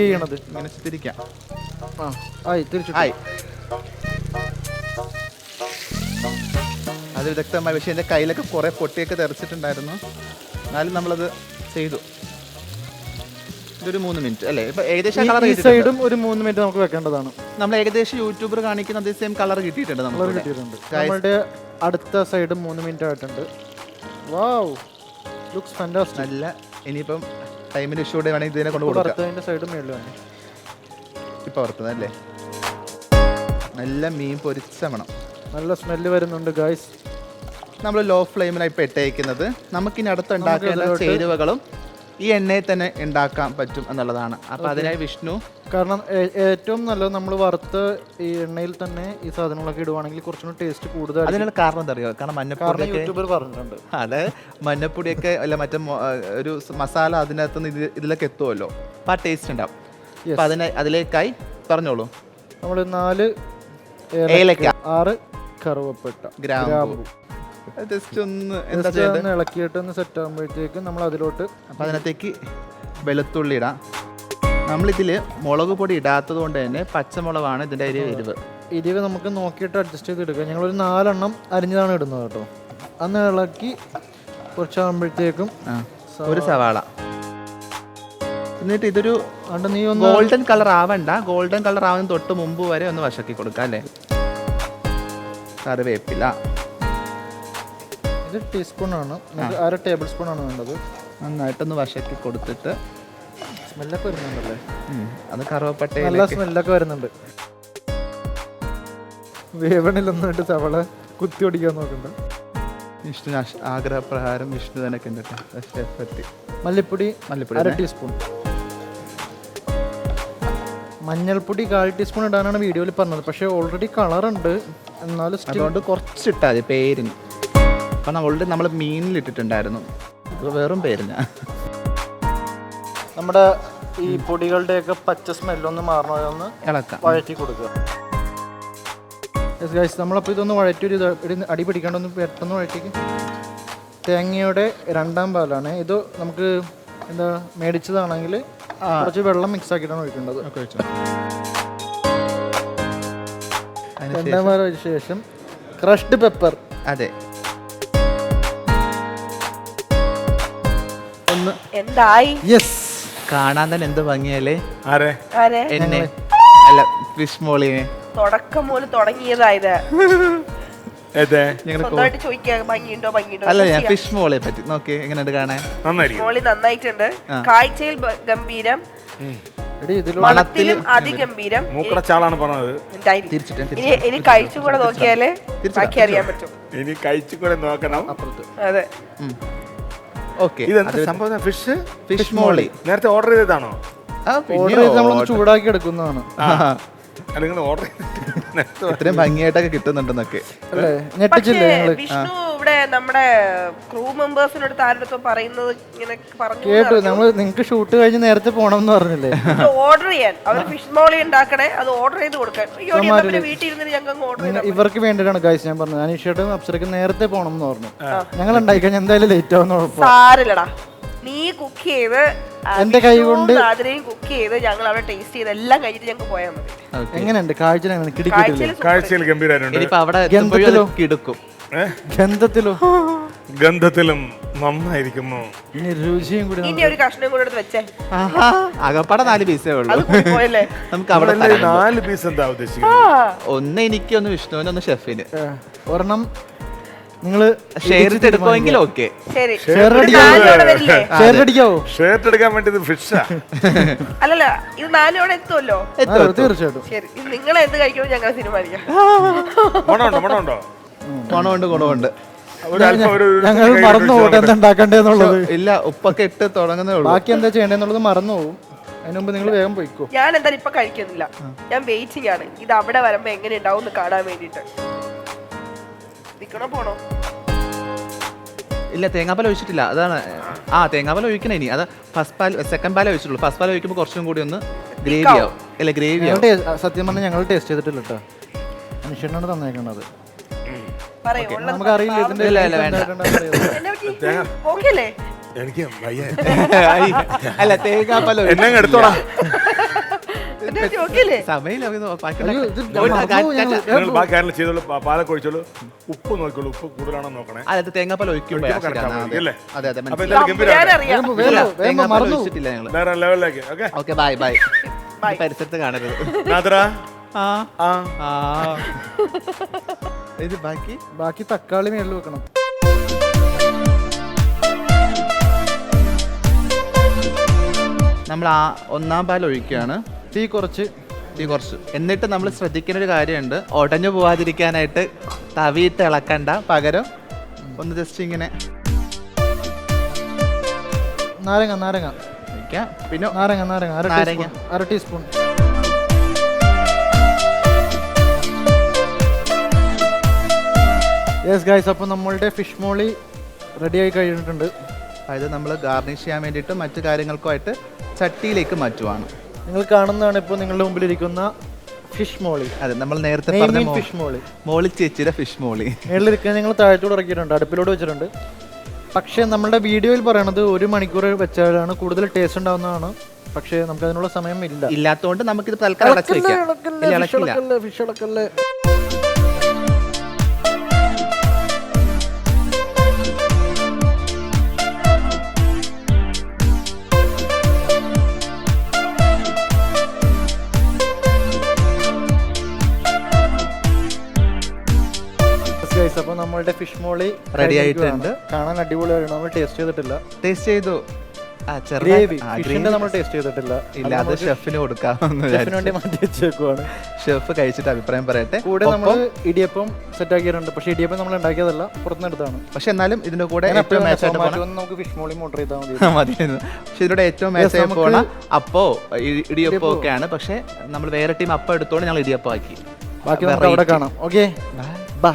ചെയ്യണത് ഇങ്ങനെ തിരിക്കാം. തിരിച്ചു. അത് വിദഗ്ധമായി. പക്ഷെ എൻ്റെ കയ്യിലൊക്കെ കുറെ പൊട്ടിയൊക്കെ തെറിച്ചിട്ടുണ്ടായിരുന്നു. എന്നാലും നമ്മളത് ചെയ്തു. ഇതൊരു 3 മിനിറ്റ് അല്ലേ? ഇപ്പൊ ഏകദേശം ഈ സൈഡും ഒരു 3 മിനിറ്റ് നമുക്ക് വെക്കേണ്ടതാണ്. നമ്മൾ ഏകദേശം യൂട്യൂബർ കാണിക്കുന്ന അതേ സെയിം കളർ കിട്ടിയിട്ടുണ്ട്. നമ്മളുടെ അടുത്ത സൈഡും 3 മിനിറ്റ് ആയിട്ടുണ്ട്. വാവ്, ലുക്സ് ഫാന്റാസ്റ്റിക്. നല്ല. ഇനിയിപ്പം ടൈമിന് ഇഷ്യൂടെ വേണമെങ്കിൽ ഇതിനെ കൊണ്ട് കൊടുക്കാം. സൈഡും മേളിലാണ് ഇപ്പൊ ഓർത്തതല്ലേ? നല്ല മീൻ പൊരിച്ച മണം, നല്ല സ്മെല്ല് വരുന്നുണ്ട് ഗൈസ്. നമ്മൾ ലോ ഫ്ലെയിമിലാണ് ഇപ്പൊ ഇട്ടേക്കുന്നത്. നമുക്കിനി അടുത്ത് ഉണ്ടാക്കേണ്ട ചേരുവകളും ഈ എണ്ണയിൽ തന്നെ ഉണ്ടാക്കാൻ പറ്റും എന്നുള്ളതാണ്. അപ്പൊ അതിനായി വിഷ്ണു, കാരണം ഏറ്റവും നല്ലത് നമ്മൾ വറുത്ത ഈ എണ്ണയിൽ തന്നെ ഈ സാധനങ്ങളൊക്കെ ഇടുവാണെങ്കിൽ കുറച്ചും കൂടി ടേസ്റ്റ് കൂടുതൽ. അതിനുള്ള കാരണം എന്താ അറിയോ? കാരണം മഞ്ഞപ്പൊടി യൂട്യൂബർ പറഞ്ഞിട്ടുണ്ട്. അതെ, മഞ്ഞപ്പൊടിയൊക്കെ അല്ല മറ്റേ ഒരു മസാല അതിനകത്തുനിന്ന് ഇതിലൊക്കെ എത്തുമല്ലോ, അപ്പൊ ആ ടേസ്റ്റ് ഉണ്ടാവും. അപ്പൊ അതിലേക്കായി പറഞ്ഞോളൂ. നമ്മൾ 4 ഏലക്ക, 6 കറുവപ്പട്ട, ഗ്രാമ്പു ജസ്റ്റ് ഒന്ന് ഇളക്കിയിട്ട് ഒന്ന് സെറ്റ് ആകുമ്പോഴത്തേക്കും നമ്മൾ അതിലോട്ട്, അപ്പം അതിനകത്തേക്ക് വെളുത്തുള്ളി ഇടാം. നമ്മളിതിൽ മുളക് പൊടി ഇടാത്തത് കൊണ്ട് തന്നെ പച്ചമുളകാണ് ഇതിൻ്റെ എരിവ് നമുക്ക് നോക്കിയിട്ട് അഡ്ജസ്റ്റ് ചെയ്ത് എടുക്കാം. ഞങ്ങളൊരു 4 എണ്ണം അരിഞ്ഞതാണ് ഇടുന്നത് കേട്ടോ. അന്ന് ഇളക്കി കുറച്ചാകുമ്പോഴത്തേക്കും ഒരു സവാള. എന്നിട്ട് ഇതൊരു ഗോൾഡൻ കളർ ആവണ്ട, ഗോൾഡൻ കളർ ആവുന്നതിന് തൊട്ട് മുമ്പ് വരെ ഒന്ന് വശക്കി കൊടുക്കാം അല്ലേ? കറിവേപ്പില ഇത് ടീസ്പൂണാണ്, 1/2 ടേബിൾ സ്പൂൺ ആണ് വേണ്ടത്. നന്നായിട്ടൊന്ന് വശക്കി കൊടുത്തിട്ട്. സ്മെല്ലൊക്കെ വരുന്നുണ്ടല്ലേ? അത് കറുവപ്പട്ട നല്ല സ്മെല്ലൊക്കെ വരുന്നുണ്ട്. വേവണിലൊന്നായിട്ട് സവള കുത്തി ഒടിക്കാൻ നോക്കണ്ട. വിഷ്ണു ആഗ്രഹപ്രകാരം വിഷ്ണു തന്നെ കണ്ടിട്ട് ഷെഫ് എത്തി. മല്ലിപ്പൊടി മല്ലിപ്പൊടി 1/2 ടീസ്പൂൺ. മഞ്ഞൾപ്പൊടി 1/4 ടീസ്പൂൺ ഇടാനാണ് വീഡിയോയിൽ പറഞ്ഞത്, പക്ഷേ ഓൾറെഡി കളറുണ്ട്, എന്നാലും still അതുകൊണ്ട് കുറച്ചിട്ടാൽ മതി പേരിന്. അപ്പം ഓൾറെഡി നമ്മൾ മീനിലിട്ടിട്ടുണ്ടായിരുന്നു, ഇത് വെറും പേരിന്. നമ്മുടെ ഈ പൊടികളുടെയൊക്കെ പച്ച സ്മെല്ലൊന്ന് മാറണമെന്ന് ഇളക്കാം. വഴറ്റി കൊടുക്കുക. ഗൈസ്, നമ്മളപ്പോൾ ഇതൊന്ന് വഴറ്റി ഒരു അടി പിടിക്കാണ്ടൊന്ന് പെട്ടെന്ന് വഴറ്റിക്ക്. തേങ്ങയുടെ 2ാം പാലാണ് ഇത്. നമുക്ക് എന്താ മേടിച്ചതാണെങ്കിൽ കുറച്ച് വെള്ളം മിക്സ് ആക്കിയിട്ടാണ് ഒഴിക്കേണ്ടത്. 2ാം പാൽ ഒഴിച്ച ശേഷം ക്രഷ്ഡ് പെപ്പർ. അതെ, എന്തായി? യെസ്, കാണാൻ തന്നെ എന്ത് ഭംഗിയല്ലേ. ആരെ ആരെ എന്നെ അല്ല, ഫിഷ് മോളിനെ തുടക്കം മുതൽ തുടങ്ങിയതായത് സ്വന്തമായിട്ട് ചോദിക്കുക ഭംഗിയുണ്ടോ ഭംഗിയുണ്ടോ. അല്ല, ഞാൻ ഫിഷ് മോളിയെ പറ്റി നോക്കി എങ്ങനെയുണ്ട് കാണാൻ. നന്നായിരിക്കും. മോളി നന്നായിട്ടുണ്ട്, കാഴ്ചയിൽ ഗംഭീരം, ഇതിലൂടെ മണത്തിലും അതിഗംഭീരം. മൂക്കടച്ചാളാണ് പറഞ്ഞത്. എന്തായിരിക്കും ഇനി കഴിച്ചുകൂടെ നോക്കിയാലേ ബാക്കി അറിയാൻ പറ്റും. ഇനി കഴിച്ചുകൂടെ നോക്കണം. അതെ, ഓക്കെ. ഇതെന്താ സംഭവം? ഫിഷ് മോളി നേരത്തെ ഓർഡർ ചെയ്തതാണോ? ഓർഡർ ചെയ്ത് നമ്മളൊന്ന് ചൂടാക്കി എടുക്കുന്നതാണ്. അല്ലെങ്കിൽ ഓർഡർ ചെയ്തിട്ട് ഇത്രയും ഭംഗിയായിട്ടൊക്കെ കിട്ടുന്നുണ്ടെന്നൊക്കെ അല്ലേ? പക്ഷേ ഞെട്ടിച്ചില്ലേ നിങ്ങള്? വിഷ്ണു ഇവിടെ നമ്മുടെ ക്രൂ മെമ്പേഴ്സിനോട് ആരുടെ പറയുന്നത് ഇങ്ങനെ പറഞ്ഞു കേട്ടു, നമ്മൾ നിങ്ങൾക്ക് ഷൂട്ട് കഴിഞ്ഞ് നേരത്തെ പോണം എന്ന് പറഞ്ഞില്ലേ? ഓർഡർ ചെയ്യാൻ. അവർ ഫിഷ് മോളി ഉണ്ടാക്കണേ, അത് ഓർഡർ ചെയ്ത് കൊടുക്കാൻ. അയ്യോ, വീട്ടിൽ ഇരുന്നിട്ട് ഞങ്ങൾക്ക് ഓർഡർ ചെയ്താൽ ഇവർക്ക് വേണ്ടിയിട്ടാണ് ഗൈസ് ഞാൻ പറഞ്ഞത്. അനീഷേട്ടും അപ്സരക്കും നേരത്തെ പോണം എന്ന് പറഞ്ഞു. ഞങ്ങൾ ഉണ്ടായിക്കഴിഞ്ഞാൽ എന്തായാലും ലേറ്റ് ആവുന്ന കുഴപ്പം. സാരില്ലടാ, നീ കുക്ക് ചെയ്ത് എന്റെ കൈ കൊണ്ട് അതിനെയും കുക്ക് ചെയ്ത് ഞങ്ങൾ അവിടെ ടേസ്റ്റ് ചെയ്ത് എല്ലാം കഴിഞ്ഞിട്ട് ഞങ്ങൾക്ക് പോയാൽ മതി. എങ്ങനെയുണ്ട് കാഴ്ച? കിടിക്കിട്ടില്ലേ? കാഴ്ചയിൽ ഗംഭീരമായിട്ടുണ്ട്. ഇനിയിപ്പോ അവിടെ എത്തുമ്പോഴും കിടക്കും. ഗന്ധത്തിലോ? ഗന്ധത്തിലും നന്നായിരിക്കുന്നു. ഇനി രുചിയും കൂടി ഇനി ഒരു കഷ്ണം കൂടെ എടുത്ത് വെച്ചേ. അകപ്പാടെ 4 പീസേ അത് ഉള്ളൂ. പോയല്ലേ? നമുക്ക് അവിടെ അവിടെ 4 പീസ് എന്താ ഉദ്ദേശിക്കുന്നത്? ഒന്ന് എനിക്ക്, ഒന്ന് വിഷ്ണുവിന്, ഒന്ന് ഷെഫിന്. ഒരെണ്ണം നിങ്ങള് ഷെയർ എടുക്കുമെങ്കിലും ഓക്കെ. ശരി, ഷെയർ ഒരു നാലും അവിടെ വരില്ലേ? ഷെയർ അടിക്കാവോ? ഷർട്ട് എടുക്കാൻ വേണ്ടി ഇത് ഫിഷാ. അല്ലല്ല, ഇത് 4 അവിടെ എത്തുമല്ലോ. തീർച്ചയായിട്ടും. ശരി, ഇത് നിങ്ങൾ എന്ത് കഴിക്കുമ്പോൾ ഞങ്ങൾ തീരുമാനിക്കാം. മണമുണ്ടോ? മണമുണ്ടോ? ഗുണമുണ്ട്. ഞങ്ങൾ മറന്നു പോകട്ടെ എന്താ ഉണ്ടാക്കണ്ടേന്നുള്ളത്. ഇല്ല, ഉപ്പൊക്കെ ഇട്ട് തുടങ്ങുന്നേ ഉള്ളൂ. ബാക്കി എന്താ ചെയ്യേണ്ടതെന്നുള്ളത് മറന്നു പോകും. അതിന് മുമ്പ് നിങ്ങൾ വേഗം പോയിക്കോ. ഞാൻ എന്തായാലും ഇപ്പൊ കഴിക്കുന്നില്ല, ഞാൻ വെയിറ്റിംഗ് ആണ്. ഇത് അവിടെ വരുമ്പോ എങ്ങനെ ഉണ്ടാവും എന്ന് കാണാൻ വേണ്ടിട്ട്. നിക്കണോ പോണോ? ഇല്ല, തേങ്ങാപ്പാൽ ഒഴിച്ചിട്ടില്ല. അതാണ്. തേങ്ങാപ്പാൽ ഒഴിക്കണേ ഇനി. അത് ഫസ്റ്റ് പാൽ, സെക്കൻഡ് പാൽ ഒഴിച്ചിട്ടുള്ളൂ. ഫസ്റ്റ് പാൽ ഒഴിക്കുമ്പോൾ കുറച്ചും കൂടി ഒന്ന് ഗ്രേവി ആവും. അല്ല, ഗ്രേവി ആവും. സത്യം പറഞ്ഞാൽ ഞങ്ങൾ ടേസ്റ്റ് ചെയ്തിട്ടില്ല കേട്ടോ. മനുഷ്യനാണ് തന്നേക്കണത്. പറയൂ, നമുക്ക് അറിയില്ല ഇതിന്റെ ഇല്ല, വേണ്ട. ഓക്കെ അല്ലേ? എനിക്ക് വയ്യ. അല്ല, തേങ്ങാപ്പാൽ എന്നെ എടുത്തോളാം. സമയം നിങ്ങൾ ബാക്കി കാര്യങ്ങൾ ചെയ്തോളൂ. പാലൊക്കെ ഒഴിച്ചോളൂ. ഉപ്പ് നോക്കിക്കോളൂ. ഉപ്പ് കൂടുതലാണോ നോക്കണേ. അതെ, തേങ്ങാപ്പാൽ ഒഴിക്കുമ്പോൾ അല്ലേ? അതെ, അതെ, അപ്പൊ എന്തായാലും ഗംഭീരമാണ്. തേങ്ങാപ്പാൽ ഒഴിച്ചിട്ടില്ല ഞങ്ങള്. വേറെ ലെവലിലേക്ക്. Okay, bye. പരിസരത്ത് കാണരുത്. ഇത് ബാക്കി തക്കാളി മേളിൽ വെക്കണം. നമ്മൾ 1ാം പാൽ ഒഴിക്കുകയാണ്. തീ കുറച്ച്. എന്നിട്ട് നമ്മൾ ശ്രദ്ധിക്കേണ്ട ഒരു കാര്യമുണ്ട്. ഉടഞ്ഞു പോവാതിരിക്കാനായിട്ട് തവിയിട്ട് ഇളക്കണ്ട, പകരം ഒന്ന് ജസ്റ്റ് ഇങ്ങനെ നാരങ്ങ ഒഴിക്കാം. പിന്നെ നാരങ്ങ 1/2 ടീസ്പൂൺ. യെസ് ഗൈസ്, അപ്പോൾ നമ്മളുടെ ഫിഷ് മോളി റെഡി ആയി കഴിഞ്ഞിട്ടുണ്ട്. അതായത് നമ്മൾ ഗാർണിഷ് ചെയ്യാൻ വേണ്ടിയിട്ട് മറ്റു കാര്യങ്ങൾക്കുമായിട്ട് ചട്ടിയിലേക്ക് മാറ്റുവാണ്. നിങ്ങൾ കാണുന്നതാണ് ഇപ്പോൾ നിങ്ങളുടെ മുമ്പിലിരിക്കുന്ന ഫിഷ് മോളി. അതെ, നമ്മൾ നേരത്തെ പറഞ്ഞ ഫിഷ് മോളി, മോളി ചേച്ചിയുടെ ഫിഷ് മോളി. മേളിലിരിക്കാൻ നിങ്ങൾ താഴത്തോട് ഇറക്കിയിട്ടുണ്ട്, അടുപ്പിലോട് വെച്ചിട്ടുണ്ട്. പക്ഷേ നമ്മളുടെ വീഡിയോയിൽ പറയണത് 1 മണിക്കൂർ വെച്ചാലാണ് കൂടുതൽ ടേസ്റ്റ് ഉണ്ടാവുന്നതാണ്. പക്ഷേ നമുക്ക് അതിനുള്ള സമയം ഇല്ലാത്തതുകൊണ്ട് നമുക്കിത് തൽക്കാലം അടച്ചു വെക്കാം. ഫിഷ് ഇളക്കല്ലേ. അപ്പോൾ നമ്മളുടെ ഫിഷ് മോളി റെഡി ആയിട്ടുണ്ട്. കാണാൻ അടിപൊളിയാണ്. നമ്മൾ ടേസ്റ്റ് ചെയ്തിട്ടില്ല. ടേസ്റ്റ് ചെയ്തു. ഗ്രേവി ഫിഷിന്റെ നമ്മൾ ടേസ്റ്റ് ചെയ്തിട്ടില്ല. ഇല്ല, അത് ഷെഫിന് കൊടുക്കാമെന്ന് ഷെഫിന് വേണ്ടി മാറ്റി വെച്ചേക്കുവാണ്. ഷെഫ് കഴിച്ചിട്ട് അഭിപ്രായം പറയട്ടെ. കൂടെ നമ്മൾ ഇടിയപ്പം സെറ്റ് ആക്കിയിട്ടുണ്ട്. പക്ഷേ ഇടിയപ്പം നമ്മൾ ഉണ്ടാക്കിയതല്ല, പുറത്തുനിന്നെടുത്താണ്. പക്ഷെ എന്നാലും ഇതിന്റെ കൂടെ ഏറ്റവും മാച്ചായിട്ട് പോണ നമുക്ക് ഫിഷ് മോളി ഓർഡർ ചെയ്താൽ മതി. മതിയായിരുന്നു. പക്ഷെ ഇതിലൂടെ ഏറ്റവും മാച്ചായി പോണ അപ്പോ ഇടിയപ്പം ഒക്കെയാണ്. പക്ഷെ നമ്മൾ വേറെ ടീം അപ്പം എടുത്തോണ്ട് ഞങ്ങൾ ഇടിയപ്പം ആക്കി. ബാക്കി നമുക്ക് അവിടെ കാണാം. ഓക്കെ ബാ.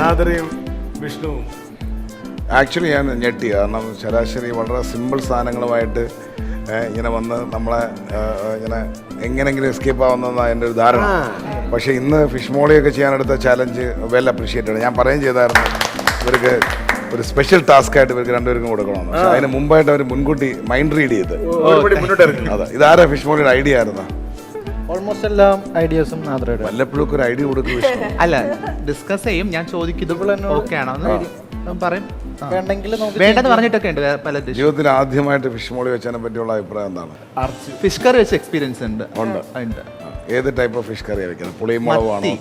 നാദരയും വിഷ്ണുവും ആക്ച്വലി ഞാൻ ഞെട്ടി. കാരണം ശരാശരി വളരെ സിമ്പിൾ സാധനങ്ങളുമായിട്ട് ഇങ്ങനെ വന്ന് നമ്മളെ ഇങ്ങനെ എങ്ങനെങ്കിലും എസ്കേപ്പ് ആവുന്നതാണ് എൻ്റെ ഒരു ധാരണ. പക്ഷേ ഇന്ന് ഫിഷ് മോളിയൊക്കെ ചെയ്യാനെടുത്ത ചാലഞ്ച് വെൽ അപ്രീഷിയേറ്റഡ്. ഞാൻ പറയുകയും ചെയ്തായിരുന്നു ഇവർക്ക് ഒരു സ്പെഷ്യൽ ടാസ്ക് ആയിട്ട് ഇവർക്ക് രണ്ടുപേർക്കും കൊടുക്കണമെന്ന്. പക്ഷേ അതിന് മുമ്പായിട്ട് അവർ മുൻകൂട്ടി മൈൻഡ് റീഡ് ചെയ്ത് അതെ ഇതാരാ ഫിഷ് മോളിയുടെ ഐഡിയ ആയിരുന്നു. ഓൾമോസ്റ്റ് എല്ലാം ഐഡിയാസും നാദ്രയുടെ. വല്ലപ്പോഴും ഒരു ഐഡിയ കൊടുക്കും. അല്ല, ഡിസ്കസ് ചെയ്യും. ഞാൻ ചോദിക്കുന്നത് ഓക്കെ ആണോ പറയും. വേണ്ടെങ്കിൽ വേണ്ടെന്ന് പറഞ്ഞിട്ടൊക്കെ ഉണ്ട് പല ഡിഷ്. ജീവിതത്തിൽ ആദ്യമായിട്ട് ഫിഷ് മോളി വെച്ചതിനെ പറ്റിയുള്ള അഭിപ്രായം എന്താണ്? ഫിഷ് കറി വെച്ച് എക്സ്പീരിയൻസ് ഉണ്ട്. ഏത് ടൈപ്പ് ഓഫ് ഫിഷ് കറിയാണ് വെക്കുന്നത്? പുളിയും മുളകുമാണോ?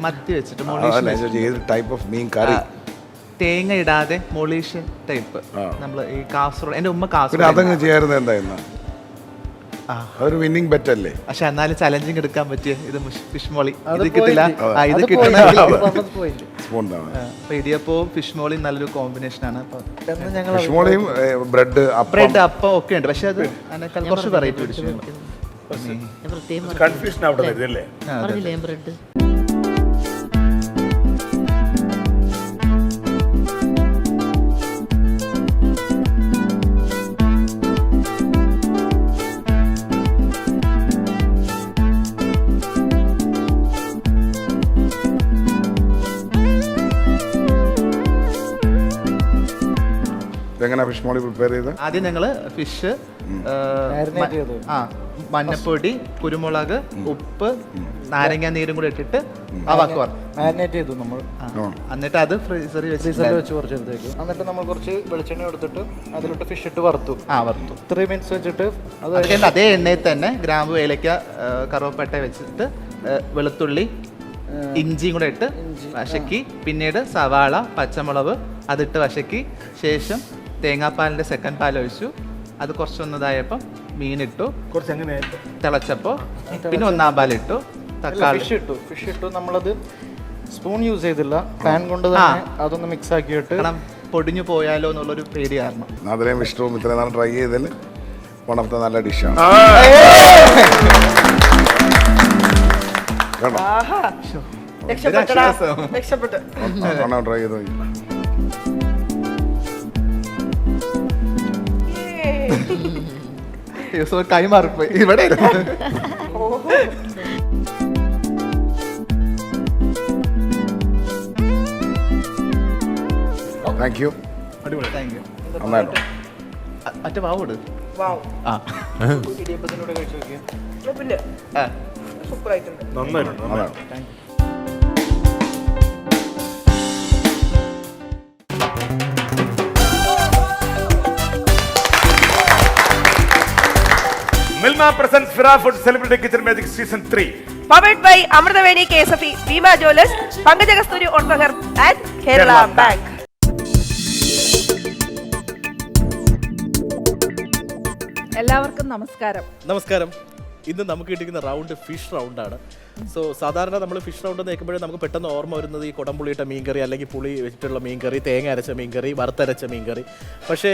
മത്തി വെച്ചിട്ട് ഏത് ടൈപ്പ് ഓഫ് മീൻ കറി? തേങ്ങ ഇടാതെ മൊളീഷ്യൻ ടൈപ്പ്. നമ്മൾ ഈ കാസർഗോഡ് എൻ്റെ ഉമ്മ പിന്നെ കാസർഗോഡ്. അതങ്ങ് ചെയ്യാറുണ്ട് എന്തായിരുന്നു? അതൊരു വിന്നിംഗ് ബെറ്റ് അല്ലേ? പക്ഷെ എന്നാലും ചലഞ്ചിങ് എടുക്കാൻ പറ്റിയ ഇത് ഫിഷ് മോളി. ഇത് കിട്ടില്ല. ഇത് കിട്ടുന്ന അപ്പൊ ഇടിയപ്പവും ഫിഷ് മോളിയും നല്ലൊരു കോമ്പിനേഷൻ ആണ്. ഫിഷ് മോളിയും ബ്രെഡ് ബ്രെഡ് അപ്പം ഒക്കെ ഉണ്ട്. പക്ഷെ അത് അതിനേക്കാൾ കുറച്ച് വെറൈറ്റി പിടിച്ചു. കൺഫ്യൂഷൻ അവിടെ വരുന്നല്ലേ? പറഞ്ഞില്ലേ ബ്രെഡ്. എങ്ങനെ ഫിഷ് മോളി പ്രിപ്പയർ ചെയ്ത്? ആദ്യം ഞങ്ങള് ഫിഷ് മഞ്ഞപ്പൊടി, കുരുമുളക്, ഉപ്പ്, നാരങ്ങ നീരും കൂടി ഇട്ടിട്ട് മാരിനേറ്റ് ചെയ്തു നമ്മൾ. എന്നിട്ട് അത് ഫ്രീസറിൽ വെച്ച് കുറച്ചെടുത്തേക്ക്. എന്നിട്ട് നമ്മൾ കുറച്ച് വെളിച്ചെണ്ണ എടുത്തിട്ട് അതിലോട്ട് ഫിഷ് ഇട്ട് വറുത്തു. വറുത്തു 3 മിനിറ്റ്സ് വെച്ചിട്ട് അതേ എണ്ണയിൽ തന്നെ ഗ്രാമ്പു, ഏലക്ക, കറുവപ്പട്ട വെച്ചിട്ട് വെളുത്തുള്ളി, ഇഞ്ചിയും കൂടെ ഇട്ട് വശക്കി. പിന്നീട് സവാള, പച്ചമുളക് അതിട്ട് വശക്കി. ശേഷം തേങ്ങാപ്പാലിൻ്റെ സെക്കൻഡ് പാൽ ഒഴിച്ചു. അത് കുറച്ചൊന്നതായപ്പം മീനിട്ടു. കുറച്ച് എങ്ങനെ തിളച്ചപ്പോൾ പിന്നെ ഒന്നാം പാലിട്ടു. തക്കാളി ഫിഷ് ഇട്ടു. നമ്മളത് സ്പൂൺ യൂസ് ചെയ്തില്ല, പാൻ കൊണ്ട് തന്നെ അതൊന്ന് മിക്സ് ആക്കിയിട്ട്. കാരണം പൊടിഞ്ഞു പോയാലോ എന്നുള്ളൊരു പേടി കാരണം. നാദരയും വിഷ്ണുവും ഇത്രയും നാൾ ട്രൈ ചെയ്തതിൽ വൺ ഓഫ് ദ നല്ല ഡിഷാണ്. രക്ഷപ്പെട്ടു. ട്രൈ ചെയ്ത് കൈമാറിപ്പോയി ഇവിടെ. Thank you. Thank you. നന്നായിട്ട് മറ്റേ പാവോട് ഇടിയപ്പത്തിനോട് കഴിച്ചു നോക്കിയാൽ പിന്നെ സൂപ്പർ ആയിട്ടുണ്ട്. നന്നായിട്ട്. മിൽമ പ്രസൻസ് ഫിറ food celebrity kitchen magic season 3 powered by Amrithaveni KSFE, Bhima jewellers, Pankaja Kasturi ortho herb and Kerala bank. എല്ലാവർക്കും നമസ്കാരം. നമസ്കാരം. ഇന്ന് നമുക്ക് കിട്ടിയിരിക്കുന്ന റൗണ്ട് ഫിഷ് റൗണ്ടാണ്. സോ സാധാരണ നമ്മൾ ഫിഷ് റൗണ്ട് എന്ന് കേൾക്കുമ്പോഴേ നമുക്ക് പെട്ടെന്ന് ഓർമ്മ വരുന്നത് ഈ കുടംപുളിയിട്ട മീൻകറി, അല്ലെങ്കിൽ പുളി വെച്ചിട്ടുള്ള മീൻകറി, തേങ്ങ അരച്ച മീൻകറി, വറുത്തരച്ച മീൻകറി. പക്ഷേ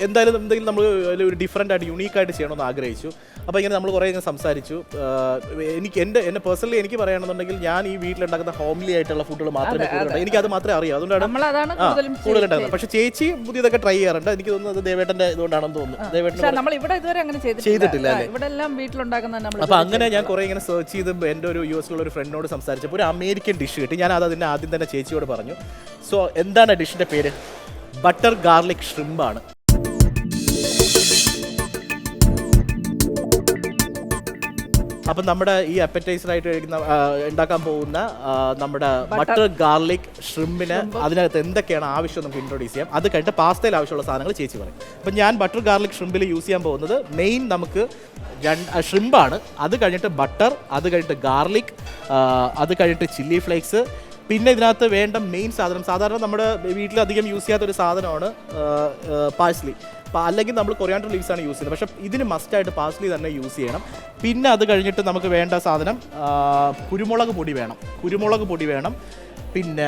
എന്തായാലും എന്തെങ്കിലും നമ്മൾ ഒരു ഡിഫറെൻ്റ് ആയിട്ട് യുണീക്കായിട്ട് ചെയ്യണമെന്ന് ആഗ്രഹിച്ചു. അപ്പോൾ ഇങ്ങനെ നമ്മൾ കുറേ ഇങ്ങനെ സംസാരിച്ചു. എന്നെ പേഴ്സണലി എനിക്ക് പറയുകയാണെന്നുണ്ടെങ്കിൽ ഞാൻ ഈ വീട്ടിലുണ്ടാക്കുന്ന ഹോംലി ആയിട്ടുള്ള ഫുഡുകൾ മാത്രമേ കൂടുതലുണ്ട്. എനിക്കത് മാത്രമേ അറിയാം. അതുകൊണ്ടാണ് കൂടുതലുണ്ടാകുന്നത്. പക്ഷേ ചേച്ചി പുതിയതൊക്കെ ട്രൈ ചെയ്യാറുണ്ട്. എനിക്ക് തോന്നുന്നത് ദേവേട്ടൻ്റെ ഇതുകൊണ്ടാണെന്ന് തോന്നുന്നു. ദേവേട്ടൻ നമ്മൾ ഇവിടെ ഇതുവരെ അങ്ങനെ ചെയ്തിട്ടില്ല. ഇവിടെ എല്ലാം വീട്ടിലുണ്ടാക്കുന്ന. അപ്പോൾ അങ്ങനെ ഞാൻ കുറേ ഇങ്ങനെ സെർച്ച് ചെയ്ത് എൻ്റെ ഒരു US-ലുള്ള ഒരു ഫ്രണ്ടിനോട് സംസാരിച്ചപ്പോൾ ഒരു അമേരിക്കൻ ഡിഷ് കിട്ടി. ഞാൻ അതിൻ്റെ ആദ്യം തന്നെ ചേച്ചിയോട് പറഞ്ഞു. സോ എന്താണ് ഡിഷിൻ്റെ പേര്? ബട്ടർ ഗാർലിക് ഷ്രിമ്പാണ്. അപ്പം നമ്മുടെ ഈ appetizer ആയിട്ട് കഴിക്കുന്ന ഉണ്ടാക്കാൻ പോകുന്ന നമ്മുടെ ബട്ടർ ഗാർലിക് ഷ്രിമ്പിന് അതിനകത്ത് എന്തൊക്കെയാണ് ആവശ്യം നമുക്ക് ഇൻട്രൊഡ്യൂസ് ചെയ്യാം. അത് കഴിഞ്ഞിട്ട് പാസ്തയിൽ ആവശ്യമുള്ള സാധനങ്ങൾ ചേച്ചി പറയും. അപ്പം ഞാൻ ബട്ടർ ഗാർലിക് ഷ്രിമ്പിൽ യൂസ് ചെയ്യാൻ പോകുന്നത് മെയിൻ നമുക്ക് ഷ്രിമ്പാണ്. അത് കഴിഞ്ഞിട്ട് ബട്ടർ, അത് കഴിഞ്ഞിട്ട് ഗാർലിക്, അത് കഴിഞ്ഞിട്ട് ചില്ലി ഫ്ലേക്സ്. പിന്നെ ഇതിനകത്ത് വേണ്ട മെയിൻ സാധനം, സാധാരണ നമ്മുടെ വീട്ടിൽ അധികം യൂസ് ചെയ്യാത്തൊരു സാധനമാണ് പാഴ്സ്ലി. അല്ലെങ്കിൽ നമ്മൾ കൊറിയാണ്ടർ ലീവ്സ് ആണ് യൂസ് ചെയ്യുന്നത്. പക്ഷേ ഇതിന് മസ്റ്റായിട്ട് പാഴ്സ്ലി തന്നെ യൂസ് ചെയ്യണം. പിന്നെ അത് കഴിഞ്ഞിട്ട് നമുക്ക് വേണ്ട സാധനം കുരുമുളക് പൊടി വേണം. പിന്നെ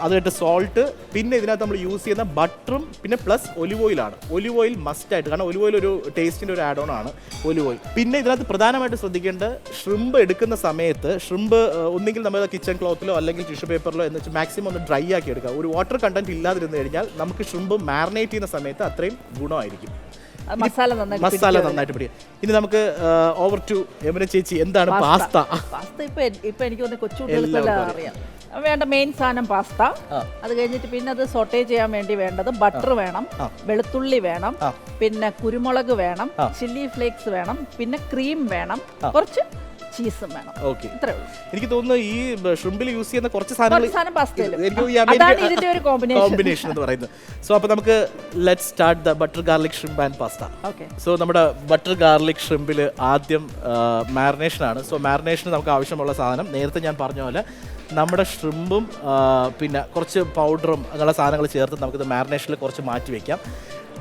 അത് കഴിഞ്ഞിട്ട് സോൾട്ട്. പിന്നെ ഇതിനകത്ത് നമ്മൾ യൂസ് ചെയ്യുന്ന ബട്ടറും പിന്നെ പ്ലസ് ഒലിവ് ഓയിലാണ്. ഒലിവ് ഓയിൽ മസ്റ്റായിട്ട്, കാരണം ഒലിവ് ഓയിൽ ഒരു ടേസ്റ്റിൻ്റെ ഒരു ആഡ് ഓൺ ആണ് ഒലിവ് ഓയിൽ. പിന്നെ ഇതിനകത്ത് പ്രധാനമായിട്ട് ശ്രദ്ധിക്കേണ്ടത് ഷ്രിമ്പ് എടുക്കുന്ന സമയത്ത് ഷ്രിമ്പ് ഒന്നുകിൽ നമ്മൾ കിച്ചൺ ക്ലോത്തിലോ അല്ലെങ്കിൽ ടിഷ്യൂ പേപ്പറിലോ എന്ന് വെച്ചാൽ മാക്സിമം ഒന്ന് ഡ്രൈ ആക്കി എടുക്കുക. ഒരു വാട്ടർ കണ്ടന്റ് ഇല്ലാതിരുന്ന് കഴിഞ്ഞാൽ നമുക്ക് ഷ്രിമ്പ് മാരിനേറ്റ് ചെയ്യുന്ന സമയത്ത് അത്രയും ഗുണമായിരിക്കും. മസാല നന്നായിട്ട് പിടിക്കുക. ഇനി നമുക്ക് ഓവർ ടു യമുന ചേച്ചി, എന്താണ് പാസ്ത? പാസ്ത ഇപ്പൊ എനിക്ക് തോന്നുന്നു കൊച്ചുകുട്ടികൾക്കെല്ലാം അറിയാം. വേണ്ട മെയിൻ സാധനം പാസ്ത. അത് കഴിഞ്ഞിട്ട് പിന്നെ അത് സോട്ടേ ചെയ്യാൻ വേണ്ടി വേണ്ടത് ബട്ടർ വേണം, വെളുത്തുള്ളി വേണം, പിന്നെ കുരുമുളക് വേണം, ചില്ലി ഫ്ലേക്സ് വേണം, പിന്നെ ക്രീം വേണം, കുറച്ച് ചീസും വേണം. ഓക്കെ, ഇത്രേ ഉള്ളൂ. എനിക്ക് തോന്നുന്നു ഈ ഷ്രിമ്പിൽ യൂസ് ചെയ്യുന്ന കുറച്ച് സാധനം കോമ്പിനേഷൻ എന്ന് പറയുന്നത്. സോ അപ്പോൾ നമുക്ക് let's start the butter garlic shrimp and pasta. So നമ്മുടെ ബട്ടർ ഗാർലിക് ഷ്രിമ്പിൽ ആദ്യം മാരിനേഷനാണ്. സോ മാരിനേഷന് നമുക്ക് ആവശ്യമുള്ള സാധനം നേരത്തെ ഞാൻ പറഞ്ഞ പോലെ നമ്മുടെ ഷ്രിമ്പും പിന്നെ കുറച്ച് പൗഡറും അങ്ങനെയുള്ള സാധനങ്ങൾ ചേർത്ത് നമുക്കിത് മാരിനേഷനിൽ കുറച്ച് മാറ്റി വയ്ക്കാം.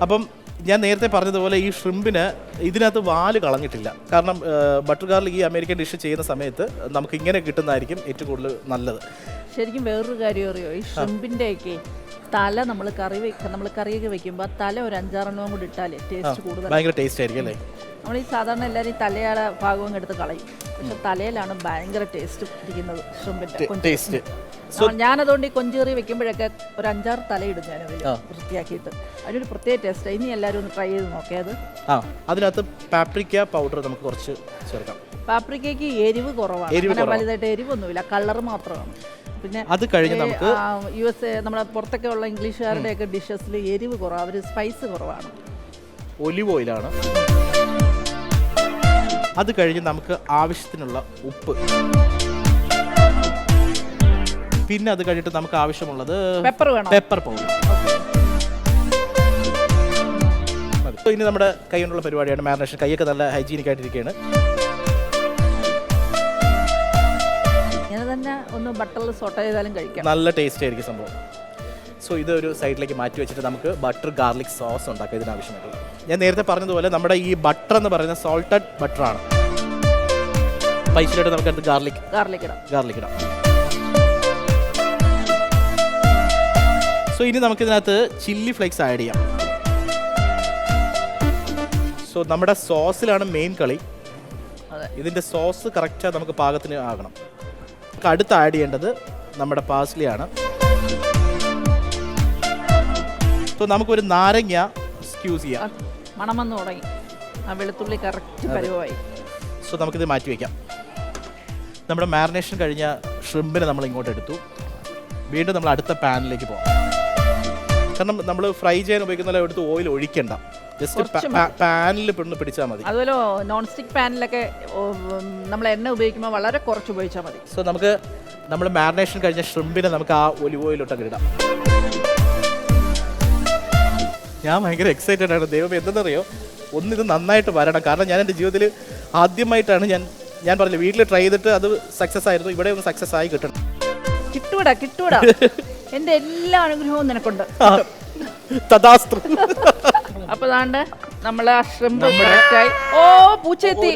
അപ്പം ഞാൻ നേരത്തെ പറഞ്ഞതുപോലെ ഈ ഷ്രിമ്പിന് ഇതിനകത്ത് വാല് കളഞ്ഞിട്ടില്ല. കാരണം ബട്ടർ ഗാർലിക് ഈ അമേരിക്കൻ ഡിഷ് ചെയ്യുന്ന സമയത്ത് നമുക്ക് ഇങ്ങനെ കിട്ടുന്നതായിരിക്കും ഏറ്റവും കൂടുതൽ നല്ലത്. ശരിക്കും വേറൊരു കാര്യം അറിയോ, ഈ ഷ്രിമ്പിൻ്റെ ഒക്കെ തല നമ്മൾ കറിയൊക്കെ വെക്കുമ്പോൾ തല ഒരു 5-6 എണ്ണം കൂടി ഇട്ടാലേ ടേസ്റ്റ് കൂടുതൽ, ഭയങ്കര ടേസ്റ്റ് ആയിരിക്കും അല്ലേ. നമ്മൾ ഈ സാധാരണ എല്ലാവരും തലയുടെ ഭാഗവും എടുത്ത് കളയും, പക്ഷെ തലയിലാണ് ഭയങ്കര ടേസ്റ്റ് ഇരിക്കുന്നത് ഷ്രിമ്പിൻ്റെ ടേസ്റ്റ്. ഞാനതുകൊണ്ട് ഈ കൊഞ്ചേറി വെക്കുമ്പോഴൊക്കെ ഒരു 5-6 തലയിടും ഞാൻ അതിൽ വൃത്തിയാക്കിയിട്ട്. അതിനൊരു പ്രത്യേക ടേസ്റ്റ്. ഇനി എല്ലാവരും ഒന്ന് ട്രൈ ചെയ്ത് നോക്കിയത്. അതിനകത്ത് പാപ്രിക്ക പൗഡർ നമുക്ക് കുറച്ച് ചേർക്കാം. പാപ്രിക്കയ്ക്ക് എരിവ് കുറവാണ്, വലുതായിട്ട് എരിവൊന്നുമില്ല, കളർ മാത്രമാണ്. പിന്നെ അത് കഴിഞ്ഞ് നമുക്ക് USA നമ്മുടെ പുറത്തൊക്കെ ഉള്ള ഇംഗ്ലീഷുകാരുടെയൊക്കെ ഡിഷസിൽ എരിവ് കുറവ്, അവർ സ്പൈസ് കുറവാണ്. ഒലിവ് ഓയിലാണ്. അത് കഴിഞ്ഞ് നമുക്ക് ആവശ്യത്തിനുള്ള ഉപ്പ്. പിന്നെ അത് കഴിഞ്ഞിട്ട് നമുക്ക് ആവശ്യമുള്ളത് പെപ്പർ പൗഡർ. ഇനി നമ്മുടെ കൈ കൊണ്ടുള്ള പരിപാടിയാണ് മാരിനേഷൻ. കൈയൊക്കെ നല്ല ഹൈജീനിക് ആയിട്ടിരിക്കുകയാണ്. ഇങ്ങനെ തന്നെ ഒന്ന് ബട്ടറിൽ സോട്ട് ചെയ്താലും കഴിക്കാം, നല്ല ടേസ്റ്റ് ആയിരിക്കും സംഭവം. സോ ഇതൊരു സൈഡിലേക്ക് മാറ്റി വെച്ചിട്ട് നമുക്ക് ബട്ടർ ഗാർലിക് സോസ് ഉണ്ടാക്കാം ഇതിനാവശ്യമായിട്ടുള്ളത്. ഞാൻ നേരത്തെ പറഞ്ഞതുപോലെ നമ്മുടെ ഈ ബട്ടർ എന്ന് പറയുന്നത് സോൾട്ടഡ് ബട്ടറാണ്. പൈസയിലോട്ട് നമുക്ക് അടുത്ത് ഗാർലിക് ഇടാം. സോ ഇനി നമുക്കിതിനകത്ത് ചില്ലി ഫ്ലേക്സ് ആഡ് ചെയ്യാം. സോ നമ്മുടെ സോസിലാണ് മെയിൻ കളി. ഇതിൻ്റെ സോസ് കറക്റ്റാണ് നമുക്ക് പാകത്തിന് ആകണം. നമുക്ക് അടുത്ത് ആഡ് ചെയ്യേണ്ടത് നമ്മുടെ പാസ്ലിയാണ്. സോ നമുക്കൊരു നാരങ്ങ സ്ക്യൂസ് ചെയ്യാം. മണം വന്ന് തുടങ്ങി, ആ വെളുത്തുള്ളി കറക്റ്റ് പരുവായി. സോ നമുക്കിത് മാറ്റി വയ്ക്കാം. നമ്മുടെ മാരിനേഷൻ കഴിഞ്ഞ ഷ്രിമ്പിനെ നമ്മൾ ഇങ്ങോട്ട് എടുത്തു. വീണ്ടും നമ്മൾ അടുത്ത പാനിലേക്ക് പോകാം. കാരണം നമ്മൾ ഫ്രൈ ചെയ്യാൻ ഉപയോഗിക്കുന്ന എടുത്ത് ഓയിൽ ഒഴിക്കണ്ട, ജസ്റ്റ് പാനിൽ പിടിച്ചാൽ മതി. അതുപോലെ നോൺ സ്റ്റിക് പാനിലൊക്കെ നമ്മൾ എണ്ണ ഉപയോഗിക്കുമ്പോൾ വളരെ കുറച്ച് ഉപയോഗിച്ചാൽ മതി. സോ നമുക്ക് നമ്മൾ മാരിനേഷൻ കഴിഞ്ഞ ഷ്രിമ്പിനെ നമുക്ക് ആ ഒലിവ് ഓയിലോട്ടൊക്കെ ഇടാം. ഞാൻ ഭയങ്കര എക്സൈറ്റഡ് ആണ്. ദൈവം എന്തെന്നറിയോ, ഒന്നിത് നന്നായിട്ട് വരണം. കാരണം ഞാൻ എൻ്റെ ജീവിതത്തിൽ ആദ്യമായിട്ടാണ് ഞാൻ പറഞ്ഞില്ല, വീട്ടിൽ ട്രൈ ചെയ്തിട്ട് അത് സക്സസ് ആയിരുന്നു. ഇവിടെ ഒന്ന് സക്സസ് ആയി കിട്ടണം. കിട്ടൂടാ എൻ്റെ എല്ലാ അനുഗ്രഹവും നിനക്കുണ്ട്. തഥാസ്തു. അപ്പൊ ദാണ്ട് നമ്മളെ ഷ്രിമ്പ് കറക്റ്റായി. ഓ പൂച്ചെത്തി.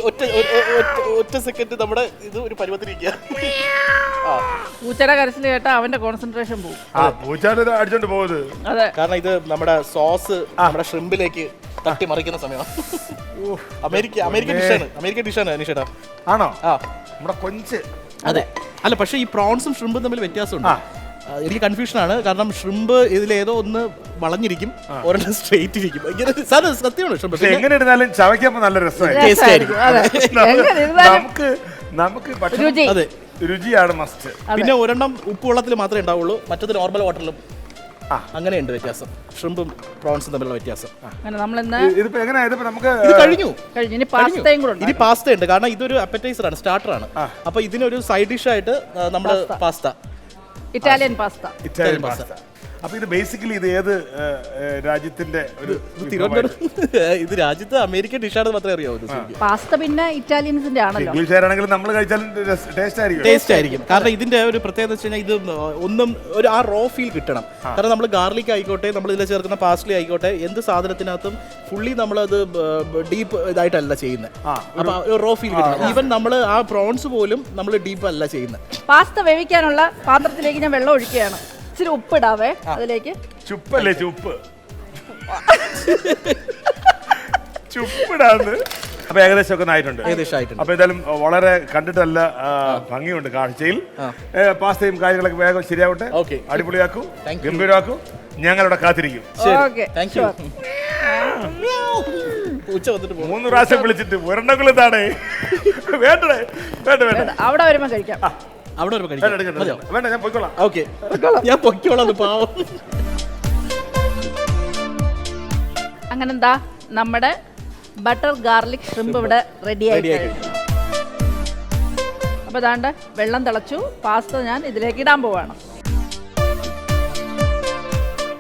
ഒറ്റ സെക്കൻഡ് നമ്മുടെ ഇത് ഒരു പരുവത്തിരിക്കുക. പൂച്ചയുടെ കരച്ചിൽ കേട്ടാ അവന്റെ കോൺസെൻട്രേഷൻ പോകും. അടിച്ചോണ്ട് പോകുന്നത്. അതെ, കാരണം ഇത് നമ്മുടെ സോസ് നമ്മുടെ ഷ്രിമ്പിലേക്ക് തട്ടി മറിക്കുന്ന സമയമാണ്. അമേരിക്കൻ ഡിഷാണ് നിഷേട്ടാ. ആണോ? നമ്മുടെ കൊഞ്ച്. അതെ, അല്ല പക്ഷേ ഈ പ്രോൺസും ഷ്രിമ്പും തമ്മിൽ വ്യത്യാസമുണ്ട്. എനിക്ക് കൺഫ്യൂഷനാണ്. കാരണം ഷ്രിമ്പ് ഇതിലേതോ ഒന്ന് വളഞ്ഞിരിക്കും, ഒരെണ്ണം സ്ട്രെയിറ്റ് ഇരിക്കും. സത്യമാണ്. ഷ്രിമ്പ് എങ്ങനെ ഇരുന്നാലും ചവയ്ക്കുമ്പോൾ നല്ല രസമായിരിക്കും. നമുക്ക് അതെ, രുചിയാണ് മസ്റ്റ്. പിന്നെ ഒരെണ്ണം ഉപ്പ് വെള്ളത്തിൽ മാത്രമേ ഉണ്ടാവുള്ളൂ, മറ്റത് നോർമൽ വാട്ടറിലും അങ്ങനെയുണ്ട് വ്യത്യാസം. ഷ്രിമ്പും പ്രോൺസും തമ്മിലുള്ള വ്യത്യാസം. അങ്ങനെ നമ്മളിന്ന് ഇതിപ്പോ എങ്ങനെയാ ഇതിപ്പോ നമുക്ക് ഇത് കഴിഞ്ഞു. ഇനി പാസ്തയും കൂടെ ഇനി പാസ്ത ഉണ്ട്, കാരണം ഇതൊരു അപ്പറ്റൈസർ ആണ്, സ്റ്റാർട്ടർ ആണ്. അപ്പൊ ഇതിനൊരു സൈഡ് ഡിഷ് ആയിട്ട് നമ്മൾ pasta, Italian pasta. Italian pasta. അപ്പൊ ഇത് ബേസിക്കലി ഇത് ഏത് രാജ്യത്തിന്റെ ഒരു തിരുവനന്തപുരം ഇത് രാജ്യത്ത് അമേരിക്കൻ ഡിഷാണെന്ന് മാത്രമേ അറിയാവൂ. പാസ്ത പിന്നെ ഇറ്റാലിയൻസിന്റെ ആണല്ലോ. ഇംഗ്ലീഷുകാരാണെങ്കിലും നമ്മൾ കഴിച്ചാലും ടേസ്റ്റ് ആയിരിക്കും. ടേസ്റ്റ് ആയിരിക്കും. കാരണം ഇതിന്റെ ഒരു പ്രത്യേകത വെച്ച് കഴിഞ്ഞാൽ ഇത് ഒന്നും ഒരു ആ റോ ഫീൽ കിട്ടണം. കാരണം നമ്മൾ ഗാർലിക് ആയിക്കോട്ടെ, നമ്മൾ ഇതിൽ ചേർക്കുന്ന പാസ്ലി ആയിക്കോട്ടെ, എന്ത് സാധനത്തിനകത്തും ഫുള്ളി നമ്മളത് ഡീപ്പ് ഇതായിട്ടല്ല ചെയ്യുന്നത്. അപ്പൊ റോ ഫീൽ കിട്ടണം. ഈവൻ നമ്മൾ ആ പ്രോൺസ് പോലും നമ്മൾ ഡീപ്പ് അല്ല ചെയ്യുന്നത്. പാസ്ത വേവിക്കാനുള്ള പാത്രത്തിലേക്ക് ഞാൻ വെള്ളം ഒഴിക്കുകയാണ്. ഇച്ചിരി ഉപ്പിടാവേ അതിലേക്ക്. ചുപ്പല്ലേ ചുപ്പ് ചുപ്പിടാന്ന്. അപ്പൊ ഏകദേശം ഒക്കെ ആയിട്ടുണ്ട്. അപ്പൊ എന്തായാലും വളരെ കണ്ടിട്ടല്ല ഭംഗിയുണ്ട് കാഴ്ചയിൽ. പാസ്തയും കാര്യങ്ങളൊക്കെ വേഗം ശരിയാവട്ടെ, അടിപൊളിയാക്കൂ, ഗംഭീരമാക്കൂ. ഞങ്ങളിവിടെ കാത്തിരിക്കും. ഉച്ച വന്നിട്ട് 3 പ്രാവശ്യം വിളിച്ചിട്ട് ഒരെണ്ണമെങ്കിലും താടേ വേണ്ടേ? വേണ്ട വേണ്ട, അവിടെ വരുമ്പോ കഴിക്കാം. അവിടെ ഒരു വേണ്ട, ഞാൻ പോയിക്കോളാം. ഓക്കെ, ഞാൻ പൊയ്ക്കോളാം. പാവം. അങ്ങനെ എന്താ നമ്മുടെ ബട്ടർ ഗാർലിക് ഷ്രിമ്പ് ഇവിടെ റെഡി ആയി കഴിഞ്ഞു. അപ്പോൾ ദാണ്ട് വെള്ളം തിളച്ചു. പാസ്ത ഞാൻ ഇതിലേക്ക് ഇടാൻ പോവാണ്.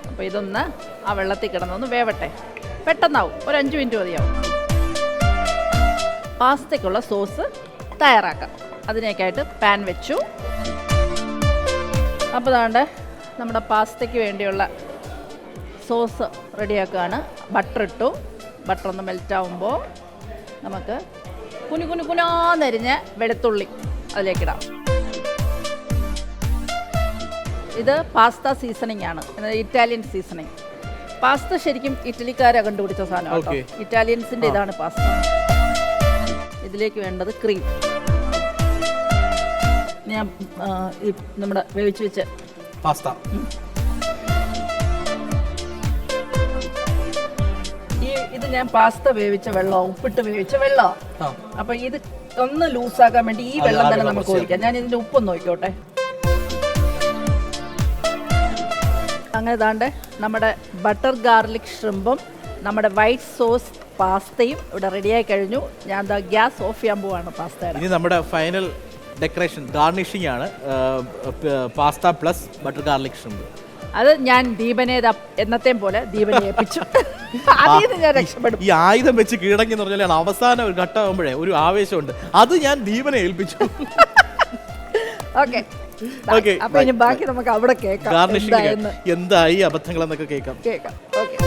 അപ്പോൾ ഇതൊന്ന് ആ വെള്ളത്തിൽ കിടന്നൊന്ന് വേവട്ടെ. പെട്ടെന്നാവും, ഒരു 5 മിനിറ്റ് മതിയാവും. പാസ്തയ്ക്കുള്ള സോസ് തയ്യാറാക്കാം. അതിനേക്കായിട്ട് പാൻ വെച്ചു. അപ്പോൾ ദാണ്ട് നമ്മുടെ പാസ്തയ്ക്ക് വേണ്ടിയുള്ള സോസ് റെഡിയാക്കുകയാണ്. ബട്ടർ ഇട്ടു. ബട്ടർ ഒന്ന് മെൽറ്റാവുമ്പോൾ നമുക്ക് കുനുകുനാന്നരിഞ്ഞ വെളുത്തുള്ളി അതിലേക്കിടാം. ഇത് പാസ്ത സീസണിങ് ആണ്, ഇറ്റാലിയൻ സീസണിങ്. പാസ്ത ശരിക്കും ഇറ്റലിക്കാരാണ് കണ്ടുപിടിച്ച സാധനം കേട്ടോ. ഇറ്റാലിയൻസിൻ്റെ ഇതാണ് പാസ്ത. ഇതിലേക്ക് വേണ്ടത് ക്രീം. ഞാൻ നമ്മുടെ വേവിച്ച് വെച്ച പാസ്ത, ഇത് ഞാൻ പാസ്ത വേവിച്ച വെള്ളം, ഉപ്പിട്ട് വേവിച്ച വെള്ളം. അപ്പൊ ഇത് ഒന്ന് ലൂസാക്കാൻ വേണ്ടി ഈ വെള്ളം തന്നെ നമുക്ക് ഒഴിക്കാം. ഞാൻ ഇതിന്റെ ഉപ്പൊന്ന് നോക്കിക്കോട്ടെ. അങ്ങനെ താണ്ട് നമ്മുടെ ബട്ടർ ഗാർലിക് ഷ്രിമ്പും നമ്മുടെ വൈറ്റ് സോസ് പാസ്തയും ഇവിടെ റെഡിയായി കഴിഞ്ഞു. ഞാൻ എന്താ ഗ്യാസ് ഓഫ് ചെയ്യാൻ പോവാണ് പാസ്തയുടെ. ഇനി നമ്മുടെ ഫൈനൽ ഡെക്കറേഷൻ ഗാർണിഷിംഗ് ആണ്. Pasta plus butter garlic shrimp. അത് ഞാൻ ദീപനെ എന്നത്തെയും പോലെ ദീപനെ ഏൽപ്പിച്ചു. അതിൽ ഞാൻ രക്ഷപ്പെടും. ഈ ആയുധം വെച്ച് കീഴടങ്ങി എന്ന് പറഞ്ഞാൽ അവസാനം ഒരു ഘട്ടമാകുമ്പോഴേ ഒരു ആവേശമുണ്ട്. അത് ഞാൻ ദീപനെ ഏൽപ്പിച്ചു. ഓക്കെ, അപ്പൊ ഇനി ബാക്കി നമുക്ക് അവിടെ കേൾക്കാം. ഗാർണിഷിംഗ് എന്തായി അബദ്ധങ്ങൾ എന്നൊക്കെ കേൾക്കാം. ഓക്കെ.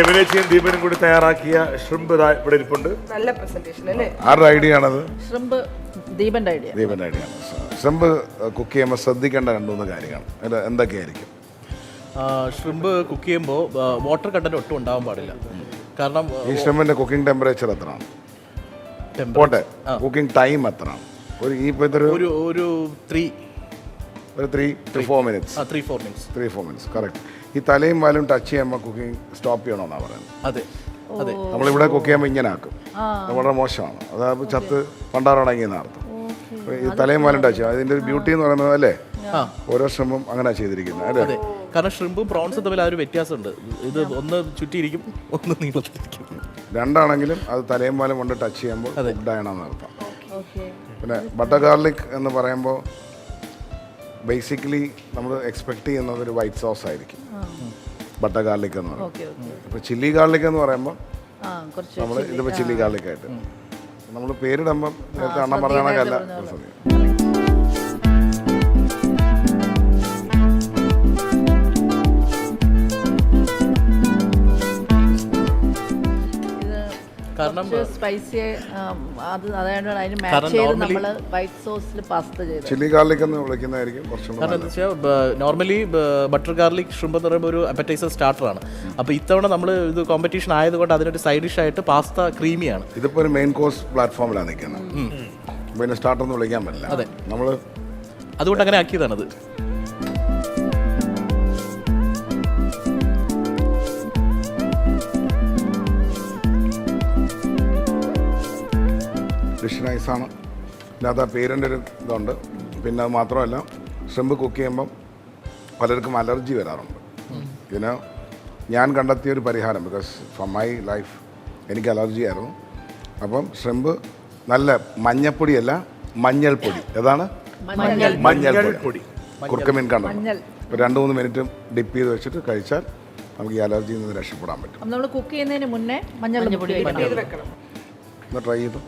യമുനേച്ചിയും ദീപനും കൂടി തയ്യാറാക്കിയ ഷ്രിമ്പ് ഇവിടെ ഇരിപ്പുണ്ട്. നല്ല പ്രസന്റേഷൻ അല്ലേ? ആരുടെ ഐഡിയ ആണത്? ഷ്രിമ്പ് ദീപന്റെ ഐഡിയ. ദീപന്റെ ഐഡിയ ആണ്. ഷ്രിമ്പ് കുക്ക് ചെയ്യുമ്പോൾ ശ്രദ്ധിക്കേണ്ട 2-3 കാര്യങ്ങൾ എന്തൊക്കെയായിരിക്കും? ഷ്രിമ്പ് കുക്ക് ചെയ്യുമ്പോൾ വാട്ടർ കണ്ടന്റ് ഒട്ടും ഉണ്ടാവാൻ പാടില്ല. കാരണം ഈ ഷ്രിമ്പിന്റെ കുക്കിംഗ് ടെമ്പറേച്ചർ എത്രയാണ്? പോട്ടെ, കുക്കിംഗ് ടൈം എത്രയാണ്? ഒരു 3 to 4 minutes. 3-4 minutes correct. ഈ തലയും വാലും ടച്ച് ചെയ്യുമ്പോൾ കുക്കിംഗ് സ്റ്റോപ്പ് ചെയ്യണമെന്നാണ് പറയുന്നത്. അതെ അതെ. നമ്മളിവിടെ കുക്ക് ചെയ്യുമ്പോൾ ഇങ്ങനെ ആക്കും, വളരെ മോശമാണ്. അതായത് ചത്ത് പണ്ടാറടങ്ങിയെന്ന് അർത്ഥം. ഈ തലയും വാലും ടച്ച് ചെയ്യും. അതിൻ്റെ ഒരു ബ്യൂട്ടി എന്ന് പറയുന്നത് അല്ലേ, ഓരോ ഷ്രിമ്പും അങ്ങനെ ചെയ്തിരിക്കുന്നത് അല്ലേ? കാരണം ഷ്രിമ്പും പ്രോൺസും തമ്മിൽ ആ ഒരു വ്യത്യാസമുണ്ട്. ഇത് ഒന്ന് ചുറ്റിയിരിക്കും, ഒന്ന് നീളത്തിലിരിക്കും. രണ്ടാണെങ്കിലും അത് തലയും വാലും കൊണ്ട് ടച്ച് ചെയ്യുമ്പോൾ കുക്ക്ഡായണമെന്ന് അർത്ഥം. പിന്നെ ബട്ടർ ഗാർലിക് എന്ന് പറയുമ്പോൾ ബേസിക്കലി നമ്മൾ എക്സ്പെക്ട് ചെയ്യുന്നത് ഒരു വൈറ്റ് സോസ് ആയിരിക്കും ബട്ടർ ഗാർലിക് എന്ന് പറയുന്നത്. ഇപ്പോൾ ചില്ലി ഗാർലിക് എന്ന് പറയുമ്പോൾ നമ്മൾ ഇതിപ്പോൾ ചില്ലി ഗാർലിക് ആയിട്ട് നമ്മൾ പേരിടുമ്പം നേരത്തെ അണ്ണം പറഞ്ഞ കണക്കല്ല. കാരണം സ്പൈസി അതാണ് അതിന് മാച്ച് കാരണം ചെയ്ത് normally- നമ്മൾ വൈറ്റ് സോസിൽ പാസ്ത ചെയ്ത് ചില്ലി ഗാർലിക് എന്ന് വിളിക്കുന്നതായിരിക്കും കുറച്ചുകൂടെ കാരണം എന്താ വെച്ചാൽ നോർമലി ബട്ടർ ഗാർലിക് ഷ്രിമ്പ് എന്ന് പറയുമ്പോൾ ഒരു അപ്പറ്റൈസർ സ്റ്റാർട്ടറാണ്. അപ്പോൾ ഇത്തവണ നമ്മൾ ഇത് കോമ്പറ്റീഷൻ ആയതുകൊണ്ട് അതിനൊരു സൈഡ് ഡിഷ് ആയിട്ട് പാസ്ത ക്രീമിയാണ്. ഇതിപ്പോൾ ഒരു മെയിൻ കോഴ്സ് പ്ലാറ്റ്ഫോമിലാണ് നിൽക്കുന്നത്. പിന്നെ സ്റ്റാർട്ടർ എന്ന് വിളിക്കാൻ പറ്റില്ല. അതെ. നമ്മൾ അതുകൊണ്ട് അങ്ങനെ ആക്കിയതാണത്. ഡിഷ് നൈസാണ്. ഇതിനകത്ത് ആ പേരിൻ്റെ ഒരു ഇതുണ്ട്. പിന്നെ അത് മാത്രമല്ല ഷ്രിമ്പ് കുക്ക് ചെയ്യുമ്പം പലർക്കും അലർജി വരാറുണ്ട്. ഇതിന് ഞാൻ കണ്ടെത്തിയൊരു പരിഹാരം, ബിക്കോസ് ഫോർ മൈ ലൈഫ് എനിക്ക് അലർജി ആയിരുന്നു. അപ്പം ഷ്രിമ്പ് നല്ല മഞ്ഞപ്പൊടിയല്ല മഞ്ഞൾപ്പൊടി. ഏതാണ്? മഞ്ഞൾപ്പൊടി. കുറുക്കമീൻ കണ്ടോ? ഒരു 2-3 മിനിറ്റ് ഡിപ്പ് ചെയ്ത് വെച്ചിട്ട് കഴിച്ചാൽ നമുക്ക് ഈ അലർജിയിൽ നിന്ന് രക്ഷപ്പെടാൻ പറ്റും. നമ്മൾ കുക്ക് ചെയ്യുന്നതിന് മുന്നേ മഞ്ഞൾപ്പൊടി വെക്കണം. ഒന്ന് ട്രൈ ചെയ്തു.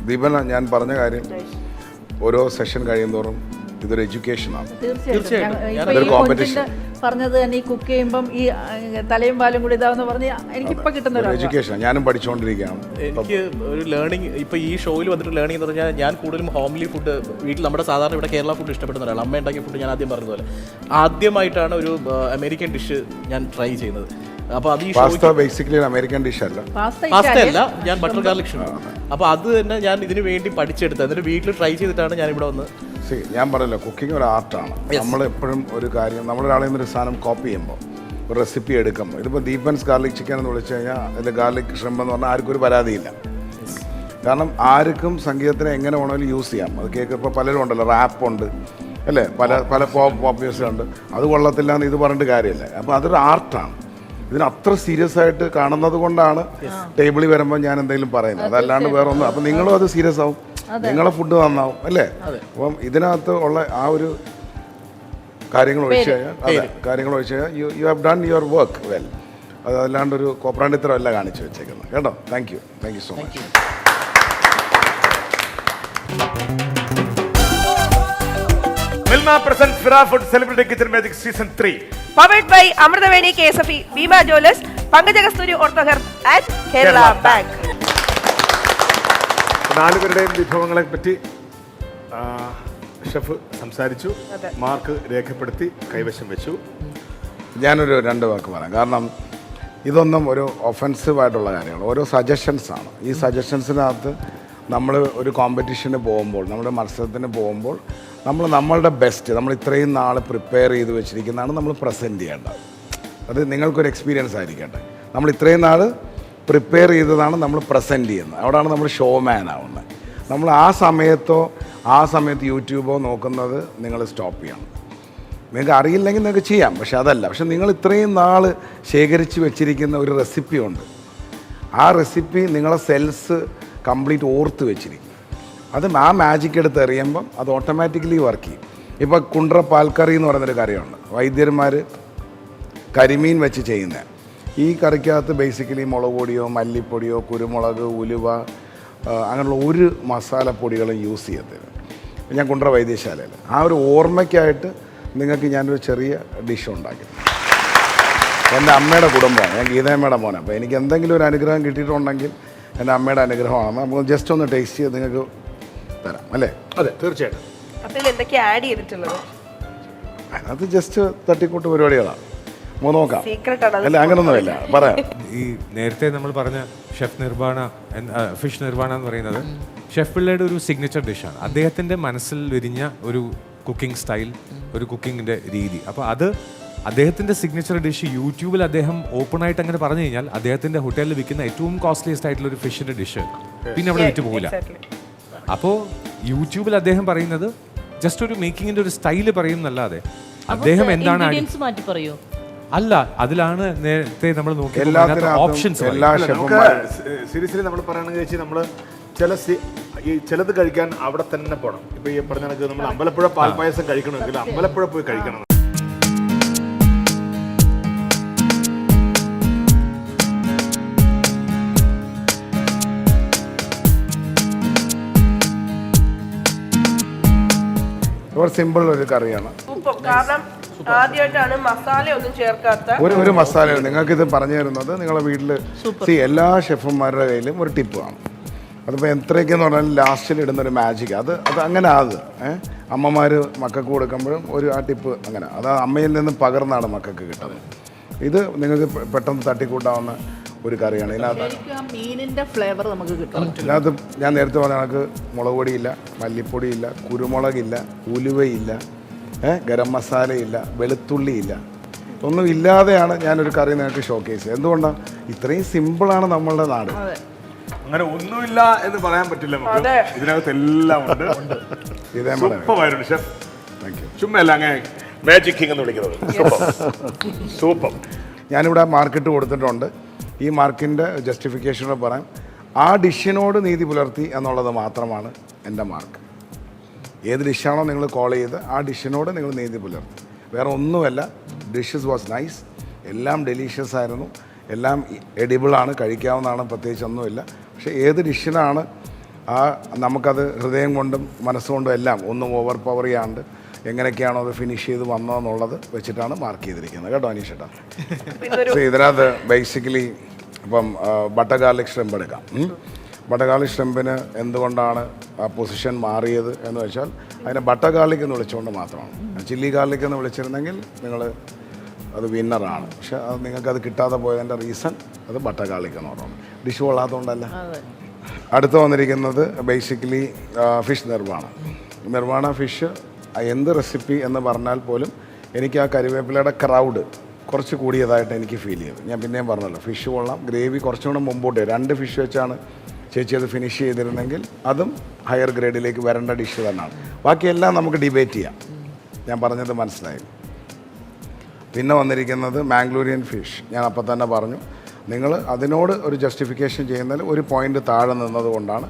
ദീപന, ഞാൻ പറഞ്ഞ കാര്യം ഓരോ സെഷൻ കഴിയുന്തോറും ഇതൊരു എഡ്യൂക്കേഷനാണ്. തീർച്ചയായിട്ടും അതൊരു കോമ്പറ്റീഷൻ. പറഞ്ഞത് തന്നെ ഈ കുക്ക് ചെയ്യുമ്പം ഈ തലയും പാലും കൂടി ഇതാവെന്ന് പറഞ്ഞ് എനിക്കിപ്പോൾ കിട്ടുന്ന ഒരു എഡ്യൂക്കേഷൻ. ഞാനും പഠിച്ചുകൊണ്ടിരിക്കുകയാണ്. എനിക്ക് ഒരു ലേണിംഗ് ഇപ്പോൾ ഈ ഷോയിൽ വന്നിട്ട് ലേണിംഗ് എന്ന് പറഞ്ഞാൽ ഞാൻ കൂടുതലും ഹോംലി ഫുഡ് വീട്ടിൽ നമ്മുടെ സാധാരണ ഇവിടെ കേരള ഫുഡ് ഇഷ്ടപ്പെടുന്ന ഒരാൾ. അമ്മ ഉണ്ടാക്കിയ ഫുഡ് ഞാൻ ആദ്യം പറഞ്ഞതുപോലെ ആദ്യമായിട്ടാണ് ഒരു അമേരിക്കൻ ഡിഷ് ഞാൻ ട്രൈ ചെയ്യുന്നത്. അപ്പോൾ അത് ഈ പാസ്ത ബേസിക്കലി അമേരിക്കൻ ഡിഷ് അല്ല. പാസ്ത അല്ല, ഞാൻ ബട്ടർ ഗാർലിക് ഷ്രിമ്പ്. അപ്പോൾ അത് തന്നെ ഞാൻ ഇതിന് വേണ്ടി പഠിച്ചെടുത്തത്. എന്നിട്ട് വീട്ടിൽ ട്രൈ ചെയ്തിട്ടാണ് ഞാൻ ഇവിടെ വന്ന്. ഞാൻ പറയല്ലോ, കുക്കിംഗ് ഒരു ആർട്ടാണ്. നമ്മളെപ്പോഴും ഒരു കാര്യം നമ്മളൊരാളിൽ നിന്നൊരു സാധനം കോപ്പി ചെയ്യുമ്പോൾ ഒരു റെസിപ്പി എടുക്കുമ്പോൾ, ഇതിപ്പോൾ ദീപൻസ് ഗാർലിക് ചിക്കൻ എന്ന് വിളിച്ചു കഴിഞ്ഞാൽ അതിൽ ഗാർലിക് ഷ്രിമ്പ് എന്ന് പറഞ്ഞാൽ ആർക്കും ഒരു പരാതിയില്ല. കാരണം ആർക്കും സംഗീതത്തിന് എങ്ങനെ വേണമെങ്കിലും യൂസ് ചെയ്യാം. അത് കേക്ക് ഇപ്പോൾ പലരും ഉണ്ടല്ലോ, റാപ്പുണ്ട് അല്ലേ, പല പോപ്പ് മ്യൂസിക്കുണ്ട്. അത് കൊള്ളത്തില്ല എന്ന് ഇത് പറഞ്ഞിട്ട് കാര്യമില്ല. അപ്പോൾ അതൊരു ആർട്ടാണ്. ഇതിന് അത്ര സീരിയസ് ആയിട്ട് കാണുന്നത് കൊണ്ടാണ് ടേബിളിൽ വരുമ്പോൾ ഞാൻ എന്തെങ്കിലും പറയുന്നത്. അതല്ലാണ്ട് വേറെ ഒന്നും. അപ്പം നിങ്ങളും അത് സീരിയസ് ആവും, നിങ്ങളെ ഫുഡ് നന്നാവും അല്ലേ. അപ്പം ഇതിനകത്ത് ഉള്ള ആ ഒരു കാര്യങ്ങൾ ഒഴിച്ച് കഴിഞ്ഞാൽ you have done your work well. അതല്ലാണ്ട് ഒരു കോപ്രാണ്ടിത്തരമല്ല കാണിച്ചു വെച്ചേക്കുന്നത് കേട്ടോ. Thank you so much. Milma presents Fira Food Celebrity Kitchen Magic Season 3. Powered by Amritaveni KSFE, Bima Jewelers, Pankaja Kasturi Orthoherb and Kerala Bank. 4 പേരുടെയും വിഭവങ്ങളെ പറ്റി ഷെഫ് സംസാരിച്ചു, mark രേഖപ്പെടുത്തി കൈവശം വെച്ചു. ഞാനൊരു 2 വാക്ക് പറയാം. കാരണം ഇതൊന്നും ഒരു ഒഫൻസീവായിട്ടുള്ള കാര്യമാണ്. ഓരോ സജഷൻസാണ്. ഈ സജഷൻസിനകത്ത് നമ്മൾ ഒരു കോമ്പറ്റീഷന് പോകുമ്പോൾ, നമ്മുടെ മത്സരത്തിന് പോകുമ്പോൾ നമ്മളുടെ ബെസ്റ്റ്, നമ്മൾ ഇത്രയും നാൾ പ്രിപ്പയർ ചെയ്ത് വെച്ചിരിക്കുന്നതാണ് നമ്മൾ പ്രസൻറ്റ് ചെയ്യേണ്ടത്. അത് നിങ്ങൾക്കൊരു എക്സ്പീരിയൻസ് ആയിരിക്കട്ടെ. നമ്മൾ ഇത്രയും നാൾ പ്രിപ്പയർ ചെയ്തതാണ് നമ്മൾ പ്രസൻറ്റ് ചെയ്യുന്നത്. അവിടെയാണ് നമ്മൾ ഷോമാൻ ആവുന്നത്. നമ്മൾ ആ സമയത്ത് യൂട്യൂബോ നോക്കുന്നത് നിങ്ങൾ സ്റ്റോപ്പ് ചെയ്യണം. നിങ്ങൾക്ക് അറിയില്ലെങ്കിൽ നിങ്ങൾക്ക് ചെയ്യാം, പക്ഷെ അതല്ല. പക്ഷെ നിങ്ങൾ ഇത്രയും നാൾ ശേഖരിച്ച് വെച്ചിരിക്കുന്ന ഒരു റെസിപ്പി ഉണ്ട്. ആ റെസിപ്പി നിങ്ങളെ സെൽസ് കംപ്ലീറ്റ് ഓർത്ത് വെച്ചിരിക്കും. അത് ആ മാജിക് എടുത്ത് എറിയുമ്പം അത് ഓട്ടോമാറ്റിക്കലി വർക്ക് ചെയ്യും. ഇപ്പോൾ കുണ്ട്ര പാൽക്കറി എന്ന് പറയുന്നൊരു കറിയുണ്ട്, വൈദ്യന്മാർ കരിമീൻ വെച്ച് ചെയ്യുന്നത്. ഈ കറിക്കകത്ത് ബേസിക്കലി മുളക് പൊടിയോ മല്ലിപ്പൊടിയോ കുരുമുളക് ഉലുവ അങ്ങനെയുള്ള ഒരു മസാലപ്പൊടികളും യൂസ് ചെയ്യത്തില്ല. ഞാൻ കുണ്ട്ര വൈദ്യശാലയിൽ ആ ഒരു ഓർമ്മയ്ക്കായിട്ട് നിങ്ങൾക്ക് ഞാനൊരു ചെറിയ ഡിഷ് ഉണ്ടാക്കി. എൻ്റെ അമ്മയുടെ കുടുംബമാണ്, ഞാൻ ഗീതയമ്മയുടെ മോനാണ്. അപ്പോൾ എനിക്ക് എന്തെങ്കിലും ഒരു അനുഗ്രഹം കിട്ടിയിട്ടുണ്ടെങ്കിൽ എൻ്റെ അമ്മയുടെ അനുഗ്രഹമാണ്. നമുക്ക് ജസ്റ്റ് ഒന്ന് ടേസ്റ്റ് ചെയ്ത് നിങ്ങൾക്ക് തരാം അല്ലേ? അതെ, തീർച്ചയായിട്ടും. അതിൽ എന്തൊക്കെയാ ആഡ് ചെയ്തിട്ടുള്ളത്? അതിനകത്ത് ജസ്റ്റ് തട്ടിക്കൂട്ട് പരിപാടികളാണ്. നോക്കാം. സീക്രട്ട് ആണ്. അല്ല, അങ്ങനൊന്നുമില്ല, പറയാം. ഈ നേരത്തെ നമ്മൾ പറഞ്ഞ ഷെഫ് നിർവാണ ഫിഷ് നിർവാണ എന്ന് പറയുന്നത് ഷെഫ് പിള്ളയുടെ ഒരു സിഗ്നേച്ചർ ഡിഷാണ്. അദ്ദേഹത്തിൻ്റെ മനസ്സിൽ വിരിഞ്ഞ ഒരു കുക്കിംഗ് സ്റ്റൈൽ, ഒരു കുക്കിങ്ങിൻ്റെ രീതി. അപ്പോൾ അത് അദ്ദേഹത്തിൻ്റെ സിഗ്നേച്ചർ ഡിഷ് യൂട്യൂബിൽ അദ്ദേഹം ഓപ്പൺ ആയിട്ട് അങ്ങനെ പറഞ്ഞു കഴിഞ്ഞാൽ അദ്ദേഹത്തിൻ്റെ ഹോട്ടലിൽ വിൽക്കുന്ന ഏറ്റവും കോസ്റ്റ്ലിയസ്റ്റ് ആയിട്ടുള്ള ഒരു ഫിഷിൻ്റെ ഡിഷ് പിന്നെ അവിടെ വിറ്റ് പോകില്ല. അപ്പോൾ യൂട്യൂബിൽ അദ്ദേഹം പറയുന്നത് ജസ്റ്റ് ഒരു മേക്കിങ്ങിൻ്റെ ഒരു സ്റ്റൈല് പറയുന്നല്ലാതെ അദ്ദേഹം എന്താണ് മാറ്റി പറയൂ അല്ല, അതിലാണ് നേരത്തെ നമ്മൾ നോക്കിയത് ഓപ്ഷൻസ്. സീരിയസ്ലി നമ്മൾ പറയുകയാണെങ്കിൽ വെച്ചാൽ നമ്മൾ ചിലത് കഴിക്കാൻ അവിടെ തന്നെ പോകണം. ഇപ്പൊ ഈ പറഞ്ഞ കണക്ക് നമ്മൾ അമ്പലപ്പുഴ പാൽപ്പായസം കഴിക്കണമെങ്കിൽ അമ്പലപ്പുഴ പോയി കഴിക്കണം. വളരെ സിമ്പിൾ ഒരു കറിയാണ്. സൂപ്പർ. കാരണം ആദ്യമായിട്ടാണ് മസാല ഒന്നും ചേർക്കാത്ത ഒരു മസാല. നിങ്ങൾക്കിത് പറഞ്ഞു തരുന്നത് നിങ്ങളുടെ വീട്ടിൽ എല്ലാ ഷെഫുമാരുടെ കയ്യിലും ഒരു ടിപ്പ് കാണും. അതിപ്പോൾ എത്രയൊക്കെയെന്ന് പറഞ്ഞാൽ ലാസ്റ്റിൽ ഇടുന്ന ഒരു മാജിക് അത് അങ്ങനെ അമ്മമാർ മക്കൾക്ക് കൊടുക്കുമ്പോഴും ആ ടിപ്പ് അങ്ങനെ അത് അമ്മയിൽ നിന്ന് പകർന്നാണ് മക്കൾക്ക് കിട്ടുന്നത്. ഇത് നിങ്ങൾക്ക് പെട്ടെന്ന് തട്ടിക്കൂട്ടാവുന്ന ഒരു കറിയാണ്. മീനിന്റെ ഫ്ലേവർ നമുക്ക് കിട്ടും. ഇതിനകത്ത് ഞാൻ നേരത്തെ പറഞ്ഞ കണക്ക് മുളക് പൊടിയില്ല, മല്ലിപ്പൊടിയില്ല, കുരുമുളകില്ല, ഉലുവയില്ല, ഗരം മസാലയില്ല, വെളുത്തുള്ളിയില്ല, ഒന്നും ഇല്ലാതെയാണ് ഞാനൊരു കറി നിങ്ങൾക്ക് ഷോക്കേസ്. എന്തുകൊണ്ടാണ്? ഇത്രയും സിമ്പിളാണ് നമ്മളുടെ നാട്. അങ്ങനെ ഒന്നുമില്ല എന്ന് പറയാൻ പറ്റില്ല നമുക്ക്. ഇതിനകത്ത് എല്ലാം ഉണ്ട്. സൂപ്പറായിരുന്നു ഷെഫ്. Thank you. ചുമ്മാ അല്ല അങ്ങനെ മാജിക് കിങ് എന്ന് വിളിക്കുന്നത്. സൂപ്പർ. ഞാനിവിടെ മാർക്കിട്ട് കൊടുത്തിട്ടുണ്ട്. ഈ മാർക്കിൻ്റെ ജസ്റ്റിഫിക്കേഷനോട് പറയാം, ആ ഡിഷിനോട് നീതി പുലർത്തി എന്നുള്ളത് മാത്രമാണ് എൻ്റെ മാർക്ക്. ഏത് ഡിഷാണോ നിങ്ങൾ കോൾ ചെയ്ത് ആ ഡിഷിനോട് നിങ്ങൾ നീതി പുലർത്തി, വേറെ ഒന്നുമല്ല. ഡിഷസ് വാസ് നൈസ്, എല്ലാം ഡെലീഷ്യസ് ആയിരുന്നു, എല്ലാം എഡിബിളാണ്, കഴിക്കാവുന്നതാണ്, പ്രത്യേകിച്ച് ഒന്നുമില്ല. പക്ഷേ ഏത് ഡിഷിനാണ് നമുക്കത് ഹൃദയം കൊണ്ടും മനസ്സുകൊണ്ടും എല്ലാം ഒന്നും ഓവർ പവർ ചെയ്യാണ്ട് എങ്ങനെയൊക്കെയാണോ അത് ഫിനിഷ് ചെയ്ത് വന്നതെന്നുള്ളത് വെച്ചിട്ടാണ് മാർക്ക് ചെയ്തിരിക്കുന്നത് കേട്ടോ അനീഷേട്ടാ. ഇതിനകത്ത് ബേസിക്കലി ഇപ്പം ബട്ടർ ഗാർലിക് ഷ്രിമ്പ് എടുക്കാം. ബട്ടർ ഗാർലിക് ഷ്രിമ്പിന് എന്തുകൊണ്ടാണ് ആ പൊസിഷൻ മാറിയത് എന്ന് വെച്ചാൽ അതിനെ ബട്ടർ ഗാർലിക് എന്ന് വിളിച്ചുകൊണ്ട് മാത്രമാണ്. ചില്ലി ഗാർലിക് എന്ന് വിളിച്ചിരുന്നെങ്കിൽ നിങ്ങൾ അത് വിന്നറാണ്. പക്ഷെ അത് നിങ്ങൾക്കത് കിട്ടാതെ പോയതിൻ്റെ റീസൺ അത് ബട്ടർ ഗാർലിക് എന്ന് പറയുന്നത്. ഡിഷ് കൊള്ളാത്തതുകൊണ്ടല്ല. അടുത്ത് വന്നിരിക്കുന്നത് ബേസിക്കലി ഫിഷ് നിർവാണ ഫിഷ്. എന്ത് റെസിപ്പി എന്ന് പറഞ്ഞാൽ പോലും എനിക്ക് ആ കരിവേപ്പിലയുടെ ക്രൗഡ് കുറച്ച് കൂടിയതായിട്ട് എനിക്ക് ഫീൽ ചെയ്തു. ഞാൻ പിന്നെയും പറഞ്ഞല്ലോ, ഫിഷ് കൊള്ളാം, ഗ്രേവി കുറച്ചും കൂടെ മുമ്പോട്ട് 2 ഫിഷ് വെച്ചാണ് ചേച്ചി അത് ഫിനിഷ് ചെയ്തിരുന്നെങ്കിൽ അതും ഹയർ ഗ്രേഡിലേക്ക് വരേണ്ട ഡിഷ് തന്നെയാണ്. ബാക്കിയെല്ലാം നമുക്ക് ഡിബേറ്റ് ചെയ്യാം. ഞാൻ പറഞ്ഞത് മനസ്സിലായി. പിന്നെ വന്നിരിക്കുന്നത് മാംഗ്ലൂരിയൻ ഫിഷ്. ഞാൻ അപ്പം തന്നെ പറഞ്ഞു, നിങ്ങൾ അതിനോട് ഒരു ജസ്റ്റിഫിക്കേഷൻ ചെയ്യുന്നതിൽ ഒരു പോയിന്റ് താഴെ നിന്നതുകൊണ്ടാണ്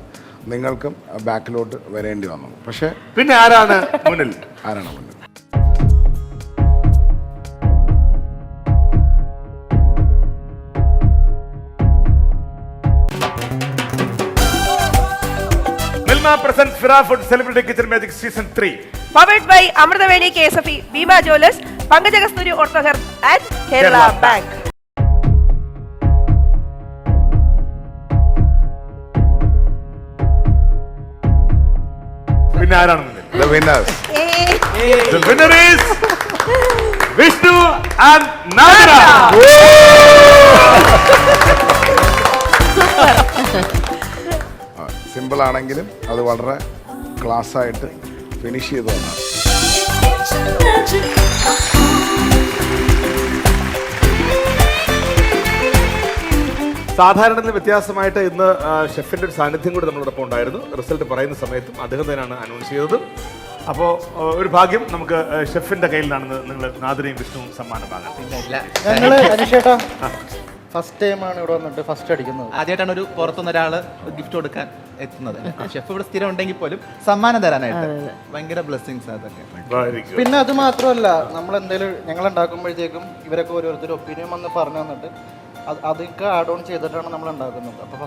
നിങ്ങൾക്കും ബാക്കിലോട്ട് വരേണ്ടി വന്നത്. പക്ഷേ പിന്നെ ആരാണ് മുന്നിൽ? Milma presents Fira Food Celebrity Kitchen Magic Season 3. Powered by Amritaveni KSFE, Bima Jewelers, Pankaja Kasturi Orthoher and Kerala Bank. പിന്നെ ആരാണ് മുന്നിൽ? The winners. The winner is Vishnu and Nadra. Simple ആണെങ്കിലും അത് വളരെ ക്ലാസ് ആയിട്ട് ഫിനിഷ് ചെയ്തു വന്നാണ്. സാധാരണ വ്യത്യാസമായിട്ട് ഇന്ന് ഷെഫിന്റെ ഒരു സാന്നിധ്യം കൂടി നമ്മളോടൊപ്പം ഉണ്ടായിരുന്നു. റിസൾട്ട് പറയുന്ന സമയത്തും അദ്ദേഹം തന്നെയാണ് അനൗൺസ് ചെയ്തത്. അപ്പോൾ ഒരു ഭാഗ്യം നമുക്ക് ഷെഫിന്റെ കയ്യിലാണെന്ന് നിങ്ങൾ നാദിരയും വിഷ്ണുവും സമ്മാനം വാങ്ങാം. ഞങ്ങള് അനീഷേട്ടാ ഫസ്റ്റ് ടൈമാണ് ഇവിടെ വന്നിട്ട് ഫസ്റ്റ് അടിക്കുന്നത്. ആദ്യമായിട്ടാണ് ഒരു പുറത്തുനിന്ന് ഒരാൾ ഗിഫ്റ്റ് കൊടുക്കാൻ എത്തുന്നത്. ഷെഫ് ഇവിടെ സ്ഥിരം ഉണ്ടെങ്കിൽ പോലും സമ്മാനം തരാനായിട്ട് ഭയങ്കര ബ്ലെസ്സിങ്സ് അതൊക്കെ. പിന്നെ അത് മാത്രമല്ല, നമ്മൾ എന്തെങ്കിലും ഞങ്ങൾ ഉണ്ടാക്കുമ്പോഴത്തേക്കും ഇവരൊക്കെ ഓരോരുത്തർ ഒപ്പീനിയൻ വന്ന് പറഞ്ഞു തന്നിട്ട് അതൊക്കെ ആഡ് ഓൺ ചെയ്തിട്ടാണ് നമ്മൾ ഉണ്ടാക്കുന്നത്. അപ്പോൾ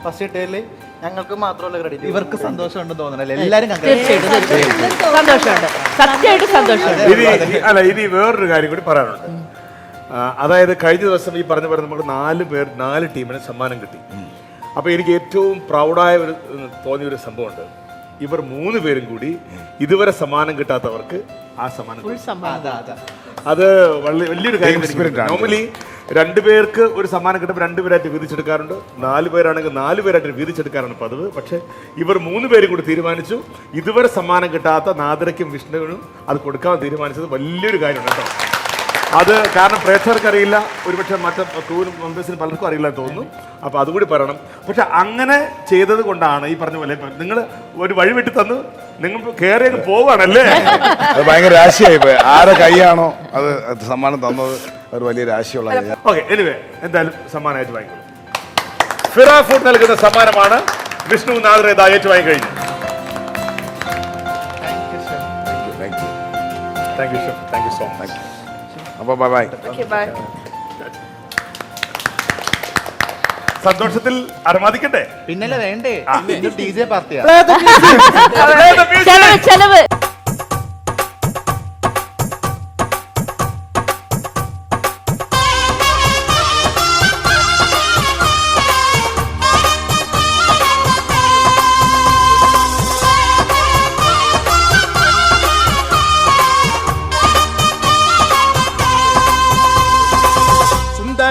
ഫസ്റ്റ് ഡേയില് ഞങ്ങൾക്ക് മാത്രമല്ല ക്രെഡിറ്റ്, ഇവർക്ക് സന്തോഷമുണ്ടെന്ന് തോന്നുന്നില്ല. എല്ലാവരും സന്തോഷമുണ്ട്, സത്യമായിട്ട് സന്തോഷമുണ്ട്. ഇനി വേറൊരു കാര്യം കൂടി പറയാനുണ്ട്. അതായത് കഴിഞ്ഞ ദിവസം ഈ പറഞ്ഞ പോലെ നമുക്ക് 4 ടീമിന് സമ്മാനം കിട്ടി. അപ്പോൾ എനിക്ക് ഏറ്റവും പ്രൗഡായ തോന്നിയൊരു സംഭവമുണ്ട്. ഇവർ 3 പേരും കൂടി ഇതുവരെ സമ്മാനം കിട്ടാത്തവർക്ക് ആ സമ്മാനം, അത് വലിയൊരു കാര്യം. നോർമലി 2 പേർക്ക് ഒരു സമ്മാനം കിട്ടുമ്പോൾ 2 പേരായിട്ട് വീതിച്ചെടുക്കാറുണ്ട്. 4 പേരാണെങ്കിൽ 4 പേരായിട്ട് വീതിച്ചെടുക്കാറാണ് പതിവ്. പക്ഷേ ഇവർ 3 പേരും കൂടി തീരുമാനിച്ചു ഇതുവരെ സമ്മാനം കിട്ടാത്ത നാദിരയ്ക്കും വിഷ്ണുവിനും അത് കൊടുക്കാൻ തീരുമാനിച്ചത് വലിയൊരു കാര്യമാണ് കേട്ടോ. അത് കാരണം പ്രേക്ഷകർക്ക് അറിയില്ല, ഒരുപക്ഷെ മറ്റു ടൂർ മെമ്പേഴ്സിന് പലർക്കും അറിയില്ല തോന്നുന്നു. അപ്പോൾ അതുകൂടി പറയണം. പക്ഷെ അങ്ങനെ ചെയ്തത് കൊണ്ടാണ് ഈ പറഞ്ഞ പോലെ നിങ്ങൾ ഒരു വഴി വെട്ടി തന്നു, നിങ്ങൾ കയറിയൊക്കെ പോവാണല്ലേ. അത് ഭയങ്കര രാശിയായി പോയി. ആരെ കൈയാണോ അത് സമ്മാനം തന്നത് ഒരു വലിയ രാശിയുള്ള. ഓക്കെ, എനിവേ എന്തായാലും സമ്മാനമായിട്ട് വാങ്ങിക്കോളൂ. ഫിറ ഫുഡ് നൽകുന്ന സമ്മാനമാണ് വിഷ്ണു നാദർ ഏറ്റുവാങ്ങി കഴിഞ്ഞു. Thank you chef, thank you so much. അപ്പോൾ ബൈ. സന്തോഷത്തിൽ അരമാദിക്കട്ടെ. പിന്നല്ലേ വേണ്ടേ, DJ പാർട്ടിയാ. ചെലവ്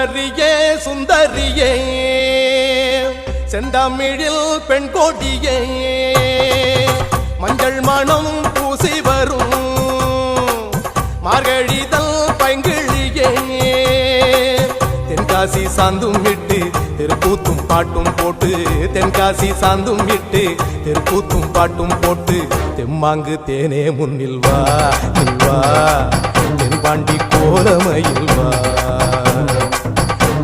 സുന്ദരിയേ സുന്ദരിയേ செந்தமிழில் பெண் கொடியே மஞ்சள் மணம் பூசி வரும் மார்கழிதல் பைங்கிழியே தென்காசி சாந்தும் விட்டு தெருக்கூத்தும் பாட்டும் போட்டு தென்காசி சாந்தும் விட்டு தெருக்கூத்தும் பாட்டும் போட்டு தெம்மாங்கு தேனே முன்னில் வா வா தென்பாண்டி கோலமையில் வா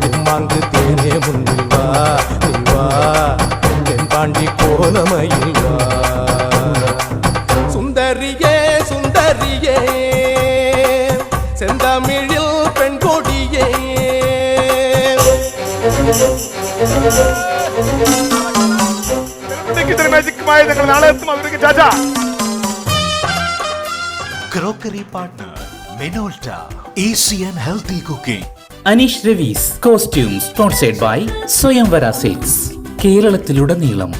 தெம்மாங்கு தேனே முன்னில் வா வா தென்பாண்டி கோலமையில் வா சுந்தரியே சுந்தரியே செந்தமிழில் பெண் கொடியே മാജിക്കുമായി ഞങ്ങൾ നാളെ എത്തും. അവർക്ക് ചാച്ചാ. Crockery partner Minolta. Easy and healthy cooking. Aneesh Ravees costume sponsored by Swayamvara Silks കേരളത്തിലുടനീളം